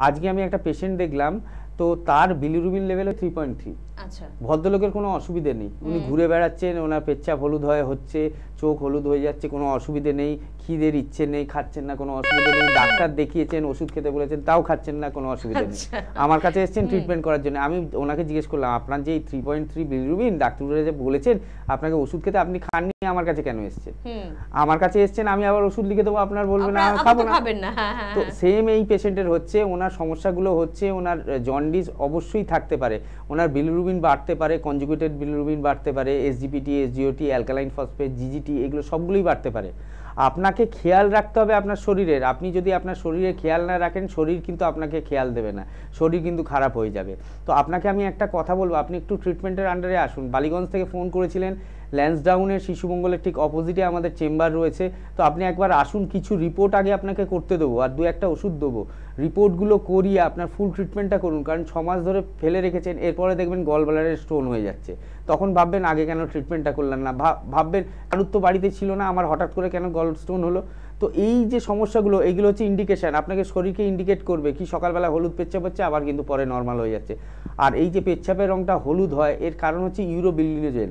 আজকে আমি একটা পেশেন্ট দেখলাম, তো তার বিলিরুবিন লেভেল 3.3। আচ্ছা, ভদ্রলোকের কোনো অসুবিধে নেই, উনি ঘুরে বেড়াচ্ছেন, ওনার পেচ্ছাপ হলুদ হচ্ছে, চোখ হলুদ হয়ে যাচ্ছে, কোনো অসুবিধে নেই, খিদের ইচ্ছে নেই, খাচ্ছেন না, কোনো অসুবিধা নেই, ডাক্তার দেখিয়েছেন, ওষুধ খেতে বলেছেন, তাও খাচ্ছেন না, কোনো অসুবিধা নেই। আমার কাছে এসেছেন ট্রিটমেন্ট করার জন্য। আমি ওনাকে জিজ্ঞেস করলাম, আপনার যে 3.3 বিলিরুবিন ডাক্তাররা যে বলেছেন আপনাকে ওষুধ খেতে, আপনি খাননি, আমার কাছে কেন এসেছেন? আমার কাছে এসেছেন, আমি আবার ওষুধ লিখে দেবো, আপনার বলবেন না খাবো না। তো সেম এই পেশেন্টের হচ্ছে, ওনার সমস্যাগুলো হচ্ছে, ওনার জন্ডিস অবশ্যই থাকতে পারে, ওনার বিলিরুবিন বাড়তে পারে, কনজুগেটেড বিলিরুবিন বাড়তে পারে, এসজিপিটি, এসজিওটি, অ্যালকালাইন ফসফেট, জিজিটি, এগুলো সবগুলোই বাড়তে পারে। আপনাকে খেয়াল রাখতে হবে আপনার শরীরের। আপনি যদি আপনার শরীরে খেয়াল না রাখেন, শরীর কিন্তু আপনাকে খেয়াল দেবে না, শরীর কিন্তু খারাপ হয়ে যাবে। তো আপনাকে আমি একটা কথা বলবো, আপনি একটু ট্রিটমেন্টের আন্ডারে আসুন। বালিগঞ্জ থেকে ফোন করেছিলেন, ল্যান্সডাউনের শিশুমঙ্গলের ঠিক অপোজিটে আমাদের চেম্বার রয়েছে। তো আপনি একবার আসুন, কিছু রিপোর্ট আগে আপনাকে করতে দেবো আর 2-1টা ওষুধ দেবো, রিপোর্টগুলো করিয়ে আপনার ফুল ট্রিটমেন্টটা করুন। কারণ 6 মাস ধরে ফেলে রেখেছেন, এরপরে দেখবেন গল ব্লাডারের স্টোন হয়ে যাচ্ছে, তখন ভাববেন আগে কেন ট্রিটমেন্টটা করলেন না, ভাববেন কারুর তো বাড়িতে ছিল না, আমার হঠাৎ করে কেন গল স্টোন হলো। তো এই যে সমস্যাগুলো, এইগুলো হচ্ছে ইন্ডিকেশান, আপনাকে শরীরকে ইন্ডিকেট করবে কি সকালবেলা হলুদ পেচ্ছাপ হচ্ছে, আবার কিন্তু পরে নর্মাল হয়ে যাচ্ছে। আর এই যে পেচ্ছাপের রঙটা হলুদ হয় এর কারণ হচ্ছে ইউরোবিলিনোজেন,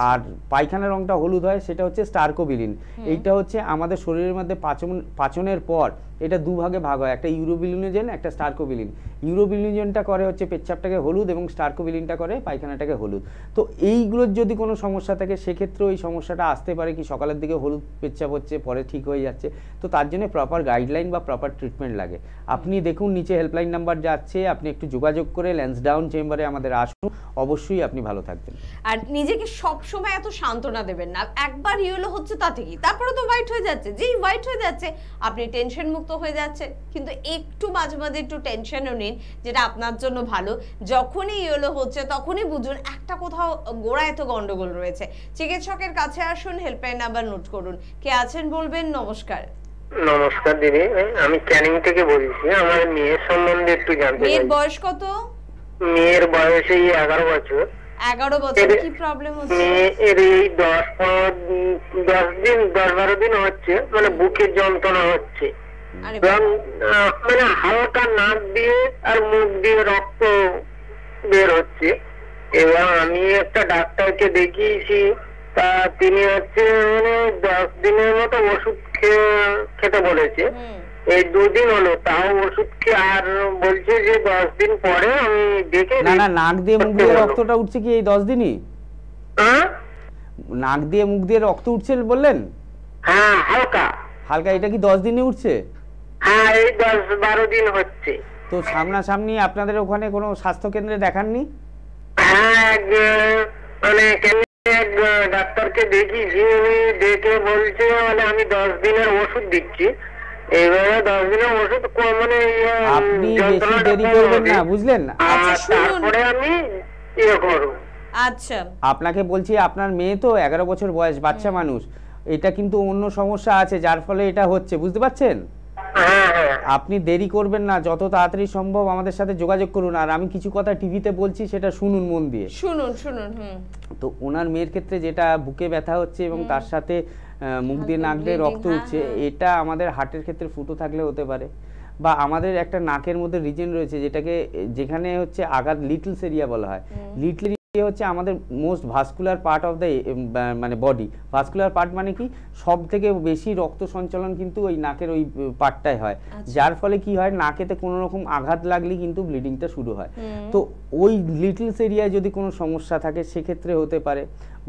আর পায়খানার রঙটা হলুদ হয় সেটা হচ্ছে স্টার্কোবিলিন। এইটা হচ্ছে আমাদের শরীরের মধ্যে পাচনের পর এটা দুভাগে ভাগ হয়, একটা ইউরোবিলিনোজেন, একটা স্টার্কোবিলিন। ইউরোবিলিনোজেনটা করে হচ্ছে পেচ্ছাপটাকে হলুদ এবং স্টার্কোবিলিনটা করে পায়খানাটাকে হলুদ। তো এইগুলোর যদি কোনো সমস্যা থাকে সেক্ষেত্রে ওই সমস্যাটা আসতে পারে কি সকালের দিকে হলুদ পেচ্ছাপ হচ্ছে, পরে ঠিক হয়ে যাচ্ছে। তো তার জন্য প্রপার গাইডলাইন বা প্রপার ট্রিটমেন্ট লাগে। আপনি দেখুন নিচে হেল্পলাইন নাম্বার যাচ্ছে, আপনি একটু যোগাযোগ করে ল্যান্সডাউন চেম্বারে আমাদের আসুন, অবশ্যই আপনি ভালো থাকবেন। আর নিজেকে সবসময় এত সান্ত্বনা দেবেন না, একবার ইয়েলো হচ্ছে তাতে কি, তারপরে তো হোয়াইট হয়ে যাচ্ছে, যেই হোয়াইট হয়ে যাচ্ছে আপনি টেনশন মুক্ত হয়ে যাচ্ছে। কিন্তু একটু মাঝে মাঝে একটু টেনশনও নিন, যেটা আপনার জন্য ভালো। যখনই ইয়েলো হচ্ছে তখনই বুঝুন একটা কোথাও গোড়ায় তো গন্ডগোল রয়েছে, চিকিৎসকের কাছে আসুন, হেল্পলাইন নাম্বার নোট করুন। কে আছেন বলবেন? নমস্কার। নমস্কার দিদি, আমি ক্যানিং থেকে বলছি। আমার মেয়ের সম্বন্ধে একটু জানতে চাই। মেয়ের বয়স কত? মেয়ের বয়স এই 11 বছর। 11 বছর। কি প্রবলেম হচ্ছে? এর এই 10-12 দিন হচ্ছে, মানে বুকের যন্ত্রণা হচ্ছে, মানে হালকা নাক দিয়ে আর মুখ দিয়ে রক্ত বের হচ্ছে। এবার আমি একটা ডাক্তারকে দেখিয়েছি, তা তিনি হচ্ছে মানে 10 দিনের মতো ওষুধ খেতে বলেছে। এই 2 দিন হলো, তাও ওষুধ খেয়ে আর বলছে যে 10 দিন পরে আমি দেখে। না নাক দিয়ে মুখ দিয়ে রক্তটা উঠছে কি এই 10 দিনই? নাক দিয়ে মুখ দিয়ে রক্ত উঠছে বললেন? হ্যাঁ, হালকা হালকা। এটা কি 10 দিনে উঠছে? হ্যাঁ, এই 10-12 দিন হচ্ছে। তো সামনাসামনি আপনাদের ওখানে কোনো স্বাস্থ্য কেন্দ্রে দেখাননি? হ্যাঁ, মানে ডাক্তারকে দেখিয়েছি, উনি দেখে বলছে মানে আমি 10 দিনের ওষুধ দিচ্ছি। এবারে 10 দিনের ওষুধ মানে আপনি বেশি দেরি করবেন না, বুঝলেন? তারপরে আমি ইয়ে করব। আচ্ছা, আপনাকে বলছি আপনার মেয়ে তো 11 বছর বয়স, বাচ্চা মানুষ, এটা কিন্তু অন্য সমস্যা আছে যার ফলে এটা হচ্ছে, বুঝতে পারছেন? আপনি দেরি করবেন না, যত তাড়াতাড়ি সম্ভব আমাদের সাথে যোগাযোগ করুন। আর আমি কিছু কথা টিভিতে বলছি সেটা শুনুন মন দিয়ে, শুনুন। তো ওনার মেয়ের ক্ষেত্রে যেটা বুকে ব্যথা হচ্ছে এবং তার সাথে মুখ দিয়ে নাক দিয়ে রক্ত উঠছে, এটা আমাদের হার্টের ক্ষেত্রে ফুটো থাকলে হতে পারে, বা আমাদের একটা নাকের মধ্যে রিজন রয়েছে যেখানে হচ্ছে আঘাত, লিটলস এরিয়া বলা হয়। লিটল হচ্ছে আমাদের most vascular part of the মানে বডি। ভাস্কুলার পার্ট মানে কি, সব থেকে বেশি রক্ত সঞ্চালন কিন্তু ওই নাকের ওই পার্টটাই হয়, যার ফলে কি হয় নাকেতে কোনো রকম আঘাত লাগলে কিন্তু ব্লিডিংটা শুরু হয়। তো ওই লিটলস এরিয়ায় যদি কোনো সমস্যা থাকে সেক্ষেত্রে হতে পারে।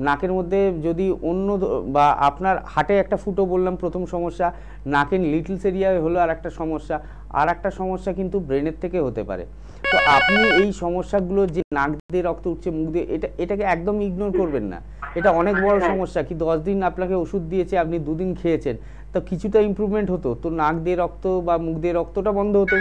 নাকের মধ্যে যদি অন্য বা আপনার হার্টে একটা ফুটো বললাম প্রথম সমস্যা, নাকের লিটলস এরিয়ায় হলো আর একটা সমস্যা, আর একটা সমস্যা কিন্তু ব্রেনের থেকে হতে পারে। তো আপনি এই সমস্যাগুলো যে নাক দিয়ে রক্ত উঠছে, মুখ দিয়ে, এটাকে একদম ইগনোর করবেন না। এটা অনেক বড় সমস্যা। কি 10 দিন আপনাকে ওষুধ দিয়েছে, আপনি 2 দিন খেয়েছেন, তো কিছুটা ইমপ্রুভমেন্ট হতো, তো নাক দিয়ে রক্ত বা মুখ দিয়ে রক্তটা বন্ধ হতো।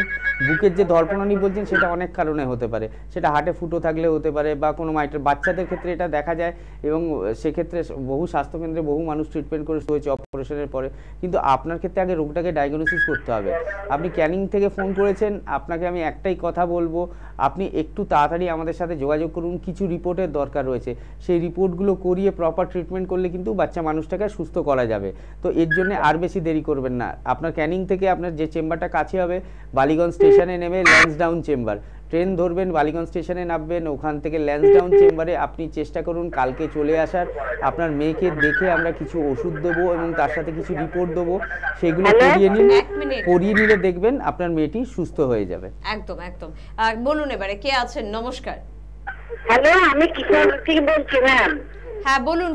বুকের যে ধড়ফড়ানি বলছেন সেটা অনেক কারণে হতে পারে, সেটা হার্টে ফুটো থাকলে হতে পারে, বা কোনো মাইটের বাচ্চাদের ক্ষেত্রে এটা দেখা যায়, এবং সেক্ষেত্রে বহু স্বাস্থ্যকেন্দ্রে বহু মানুষ ট্রিটমেন্ট করে হয়েছে অপারেশনের পরে। কিন্তু আপনার ক্ষেত্রে আগে রোগটাকে ডায়াগনোসিস করতে হবে। আপনি ক্যানিং থেকে ফোন করেছেন, আপনাকে আমি একটাই কথা বলবো, আপনি একটু তাড়াতাড়ি আমাদের সাথে যোগাযোগ করুন। কিছু রিপোর্টের দরকার রয়েছে, সেই রিপোর্টগুলো করিয়ে প্রপার ট্রিটমেন্ট করলে কিন্তু বাচ্চা মানুষটাকে সুস্থ করা যাবে। তো এর জন্য আর বেশি দেরি করবেন না। আপনার ক্যানিং থেকে আপনার যে চেম্বারটা কাছে হবে, বালিগঞ্জ স্টেশনে নেমে ল্যান্সডাউন চেম্বার, ট্রেন ধরবেন, বালিগঞ্জ স্টেশনে নামবেন, ওখান থেকে ল্যান্সডাউন চেম্বারে আপনি চেষ্টা করুন কালকে চলে আসার। আপনার মেয়েকে দেখে আমরা কিছু ওষুধ দেবো এবং তার সাথে কিছু রিপোর্ট দেবো, সেগুলো করিয়ে নিলে দেখবেন আপনার মেয়েটি সুস্থ হয়ে যাবে। একদম। বলুন এবারে কে আছেন? নমস্কার। হ্যালো, আমি কিশোর থেকে বলছি ম্যাম। হ্যাঁ বলুন,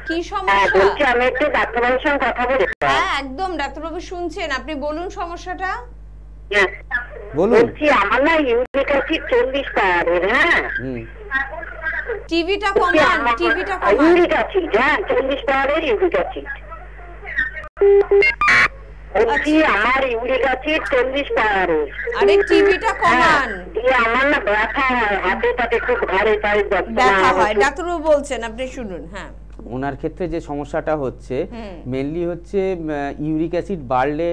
কি সমস্যা? বলছি আমি একটু ডাক্তারবাবুর সঙ্গে কথা বলতে। হ্যাঁ একদম, ডাক্তারবাবু শুনছেন, আপনি বলুন সমস্যাটা। বলুন। বলছি আমার না ইউরিক অ্যাসিড 40 পারের। হ্যাঁ, টিভিটা কমান। ইউরিক অ্যাসিড, হ্যাঁ 40 পারের ইউরিক অ্যাসিড। আমার ইউরিক অ্যাসিড 40 পারে। আরে টিভিটা কমান। আমার না ব্যথা হয়, হাতে পাতে খুব ঘাড়ে পায়ে ব্যথা হয়, ডাক্তারবাবু বলছেন, আপনি শুনুন। হ্যাঁ, ওনার ক্ষেত্রে যে সমস্যাটা হচ্ছে মেনলি হচ্ছে ইউরিক অ্যাসিড বাড়লে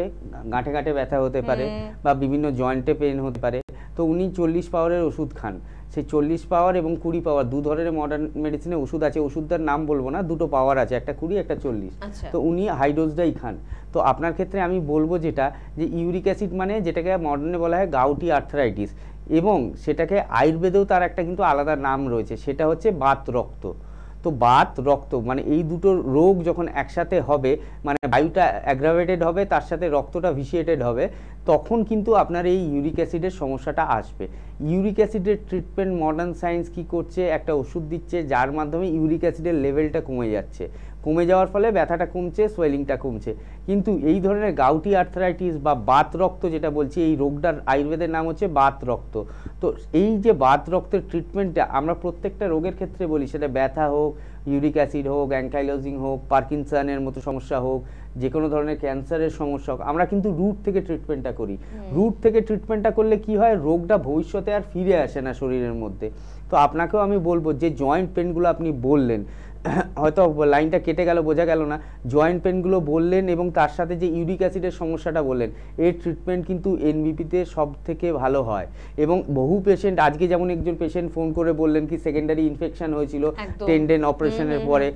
গাঁটে গাঁটে ব্যথা হতে পারে বা বিভিন্ন জয়েন্টে পেন হতে পারে। তো উনি 40 পাওয়ারের ওষুধ খান। সেই 40 পাওয়ার এবং 20 পাওয়ার দু ধরনের মডার্ন মেডিসিনে ওষুধ আছে, ওষুধটার নাম বলবো না, দুটো পাওয়ার আছে, একটা 20 একটা 40। তো উনি হাই ডোজটাই খান। তো আপনার ক্ষেত্রে আমি বলবো যেটা যে ইউরিক অ্যাসিড মানে যেটাকে মডার্নে বলা হয় গাউটি আর্থারাইটিস, এবং সেটাকে আয়ুর্বেদেও তার একটা কিন্তু আলাদা নাম রয়েছে, সেটা হচ্ছে বাত রক্ত। তো বাত রক্ত মানে এই দুটো রোগ যখন একসাথে হবে, মানে বায়ুটা অ্যাগ্রাভেটেড হবে, তার সাথে রক্তটা ভিসিয়েটেড হবে, তখন কিন্তু আপনার এই ইউরিক অ্যাসিডের সমস্যাটা আসবে। ইউরিক অ্যাসিডের ট্রিটমেন্ট মডার্ন সায়েন্স কি করছে, একটা ওষুধ দিচ্ছে যার মাধ্যমে ইউরিক অ্যাসিডের লেভেলটা কমে যাচ্ছে, কমে যাওয়ার ফলে ব্যথাটা কমছে, সোয়েলিংটা কমছে। কিন্তু এই ধরনের গাউটি আর্থারাইটিস বা বাত রক্ত যেটা বলছি, এই রোগটার আয়ুর্বেদের নাম হচ্ছে বাত রক্ত। তো এই যে বাত রক্তের ট্রিটমেন্টটা আমরা প্রত্যেকটা রোগের ক্ষেত্রে বলি, সেটা ব্যথা হোক, ইউরিক অ্যাসিড হোক, অ্যাঙ্কাইলোজিং হোক, পার্কিনসনের মতো সমস্যা হোক, যে কোনো ধরনের ক্যান্সারের সমস্যা হোক, আমরা কিন্তু রুট থেকে ট্রিটমেন্টটা করি। রুট থেকে ট্রিটমেন্টটা করলে কি হয়, রোগটা ভবিষ্যতে আর ফিরে আসে না শরীরের মধ্যে। তো আপনাকেও আমি বলবো যে জয়েন্ট পেনগুলো আপনি বললেন, হয়তো লাইনটা কেটে গেল, বোঝা গেল না, জয়েন্ট পেনগুলো বললেন এবং তার সাথে যে ইউরিক অ্যাসিডের সমস্যাটা বললেন, এর ট্রিটমেন্ট কিন্তু এনবিপিতে সব থেকে ভালো হয়। এবং বহু পেশেন্ট, আজকে যেমন একজন পেশেন্ট ফোন করে বললেন কি সেকেন্ডারি ইনফেকশন হয়েছিল টেন্ডেন অপারেশনের পরে,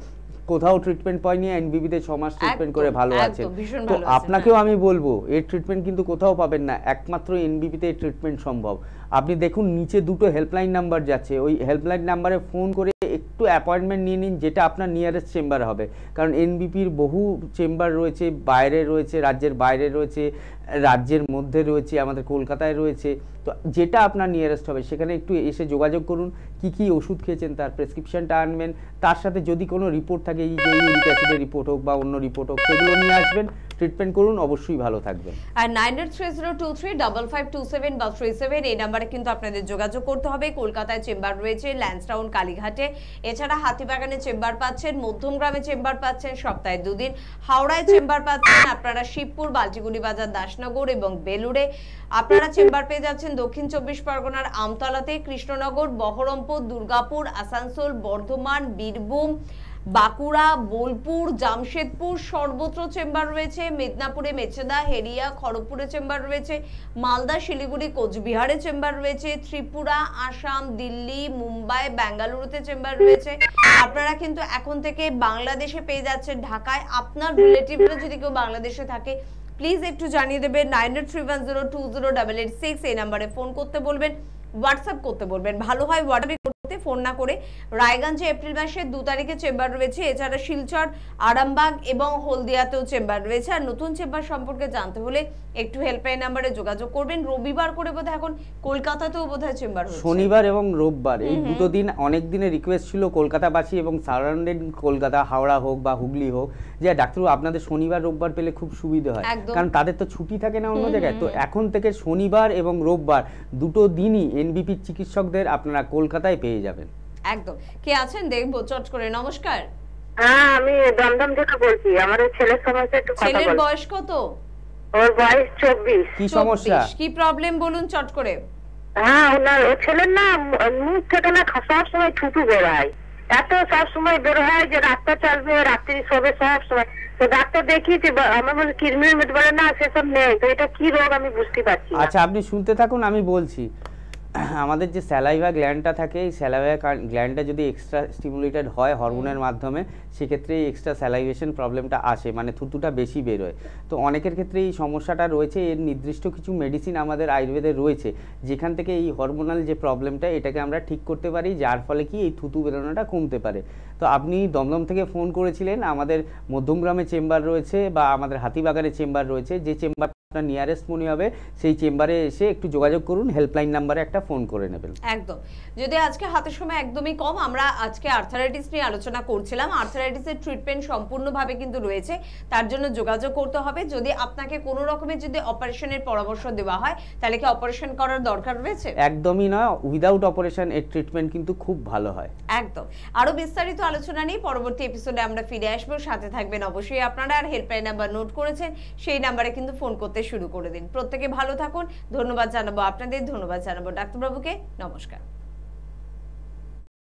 কোথাও ট্রিটমেন্ট পায়নি, এনবিপিতে 6 মাস ট্রিটমেন্ট করে ভালো আছে। তো আপনাকেও আমি বলবো এর ট্রিটমেন্ট কিন্তু কোথাও পাবেন না, একমাত্র এনবিপিতে এর ট্রিটমেন্ট সম্ভব। আপনি দেখুন নিচে দুটো হেল্পলাইন নাম্বার যাচ্ছে, ওই হেল্পলাইন নাম্বারে ফোন করে একটু অ্যাপয়েন্টমেন্ট নিয়ে নিন, যেটা আপনার নিয়ারেস্ট চেম্বার হবে। কারণ এনবিপির বহু চেম্বার রয়েছে, বাইরে রয়েছে, রাজ্যের বাইরে রয়েছে, রাজ্যের মধ্যে রয়েছে, আমাদের কলকাতায় রয়েছে। তো যেটা আপনার নিয়ারেস্ট হবে সেখানে একটু এসে যোগাযোগ করুন, কি কি ওষুধ খেয়েছেন তার প্রেসক্রিপশনটা আনবেন, তার সাথে যদি কোনো রিপোর্ট থাকে, এই যে ইউরিক অ্যাসিডের রিপোর্ট হোক বা অন্য রিপোর্ট হোক, সেগুলো নিয়ে আসবেন, ট্রিটমেন্ট করুন, অবশ্যই ভালো থাকবেন। আর 9830235527 বা 37 এই নাম্বারে কিন্তু আপনাদের যোগাযোগ করতে হবে। কলকাতায় চেম্বার রয়েছে, ল্যান্সটাউন, কালীঘাটে, এছাড়া হাতিবাগানে চেম্বার পাচ্ছেন, মধ্যমগ্রামে চেম্বার পাচ্ছেন সপ্তাহে 2 দিন, হাওড়ায় চেম্বার পাচ্ছেন আপনারা শিবপুর, বালটিগুড়ি বাজার, দাসনগর এবং বেলুড়ে। আপনারা চেম্বার পেয়ে যাচ্ছেন দক্ষিণ 24 পরগনার আমতলাতে, কৃষ্ণনগর, বহরমপুর, দুর্গাপুর, আসানসোল, বর্ধমান, বীরভূম, বাঁকুড়া, বোলপুর, জামশেদপুর, সর্বত্র চেম্বার রয়েছে। মেদিনীপুরে মেচেদা, হেরিয়া, খড়গপুরে চেম্বার রয়েছে, মালদা, শিলিগুড়ি, কোচবিহারে চেম্বার রয়েছে, ত্রিপুরা, আসাম, দিল্লি, মুম্বাই, বেঙ্গালুরুতে চেম্বার রয়েছে। আপনারা কিন্তু এখন থেকে বাংলাদেশে পেয়ে যাচ্ছেন, ঢাকায়। আপনার রিলেটিভরা যদি কেউ বাংলাদেশে থাকে প্লিজ একটু জানিয়ে দেবেন, 9831020886 এই নাম্বারে ফোন করতে বলবেন, হোয়াটসঅ্যাপ করতে বলবেন। ভালো হয় হোয়াটসঅ্যাপ করতে, ফোন না করে। রায়গঞ্জে এপ্রিল মাসের 2 তারিখে চেম্বার রয়েছে, এছাড়া শিলচর, আরামবাগ এবং হলদিয়াতেও চেম্বার রয়েছে। আর নতুন চেম্বার সম্পর্কে জানতে হলে একটু হেল্পলাইন নাম্বারে যোগাযোগ করবেন। রবিবার করে বোধহয় এখন কলকাতাতেও বোধহয় চেম্বার হচ্ছে, শনিবার এবং রোববার, এই দুটো দিন অনেক দিনের রিকোয়েস্ট ছিল কলকাতাবাসী এবং সারাউন্ডিং কলকাতা, হাওড়া হোক বা হুগলি হোক, যে ডাক্তারবাবু আপনাদের শনিবার রোববার পেলে খুব সুবিধা হয়, কারণ তাদের তো ছুটি থাকে না অন্য জায়গায়। তো এখন থেকে শনিবার এবং রোববার দুটো দিনই এনবিপি চিকিৎসকদের আপনারা কলকাতায় পেয়ে যাবেন। একদম। কে আছেন দেখবো চট করে। নমস্কার। হ্যাঁ, আমি দমদম থেকে বলছি। আমার ছেলের সমস্যা একটু কথা বলবো। ছেলের বয়স কত? ওর বয়স 24। কি সমস্যা, কি প্রবলেম বলুন চট করে। হ্যাঁ, ও ছেলের না মুখ থেকে না সব সময় থুতু বের হয়, এত সব সময় বের হয় যে রাস্তা চালবে, রাত্রি শোবে সব সময়। তো ডাক্তার দেখিয়েছি, আমার বলে কৃমির মধ্যে, বলে না সেসব নেই। তো এটা কি রোগ আমি বুঝতে পারছি। আচ্ছা, আপনি শুনতে থাকুন, আমি বলছি। আমাদের যে স্যালাইভা গ্ল্যান্ডটা থাকে, এই স্যালাইভা গ্ল্যান্ডটা যদি এক্সট্রা স্টিমুলেটেড হয় হরমোনের মাধ্যমে, সেক্ষেত্রে এই এক্সট্রা স্যালাইভেশন প্রবলেমটা আসে, মানে থুতুটা বেশি বেরোয়। তো অনেকের ক্ষেত্রে এই সমস্যাটা রয়েছে, এর নির্দিষ্ট কিছু মেডিসিন আমাদের আয়ুর্বেদে রয়েছে, যেখান থেকে এই হরমোনাল যে প্রবলেমটা, এটাকে আমরা ঠিক করতে পারি, যার ফলে কি এই থুতু বেরোনোটা কমতে পারে। তো আপনি দমদম থেকে ফোন করেছিলেন, আমাদের মধ্যমগ্রামে চেম্বার রয়েছে বা আমাদের হাতিবাগানে চেম্বার রয়েছে, যে চেম্বার আপনার নিয়ারেস্ট মনে হবে সেই চেম্বারে এসে একটু যোগাযোগ করুন, হেল্পলাইন নাম্বারে একটা ফোন করে নেবেন। একদম। যদি আজকে হাতের সময় একদমই কম, আমরা আজকে আর্থারাইটিস নিয়ে আলোচনা করছিলাম। আর্থারাইটিসের ট্রিটমেন্ট সম্পূর্ণভাবে কিন্তু রয়েছে, তার জন্য যোগাযোগ করতে হবে। যদি আপনাকে কোনো রকমের যদি অপারেশনের পরামর্শ দেওয়া হয় তাহলে কি অপারেশন করার দরকার রয়েছে? একদমই নয়, উইদাউট অপারেশন এর ট্রিটমেন্ট কিন্তু খুব ভালো হয়। একদম। আরো বিস্তারিত আলোচনা নিয়ে পরবর্তী এপিসোডে আমরা ফিরে আসবো, সাথে থাকবেন অবশ্যই আপনারা। আর হেল্পলাইন নাম্বার নোট করেছেন, সেই নাম্বারে কিন্তু ফোন করতে শুরু করে দিন। প্রত্যেকে ভালো থাকুন, ধন্যবাদ জানাবো আপনাদের, ধন্যবাদ জানাবো ডাক্তারবাবুকে, নমস্কার।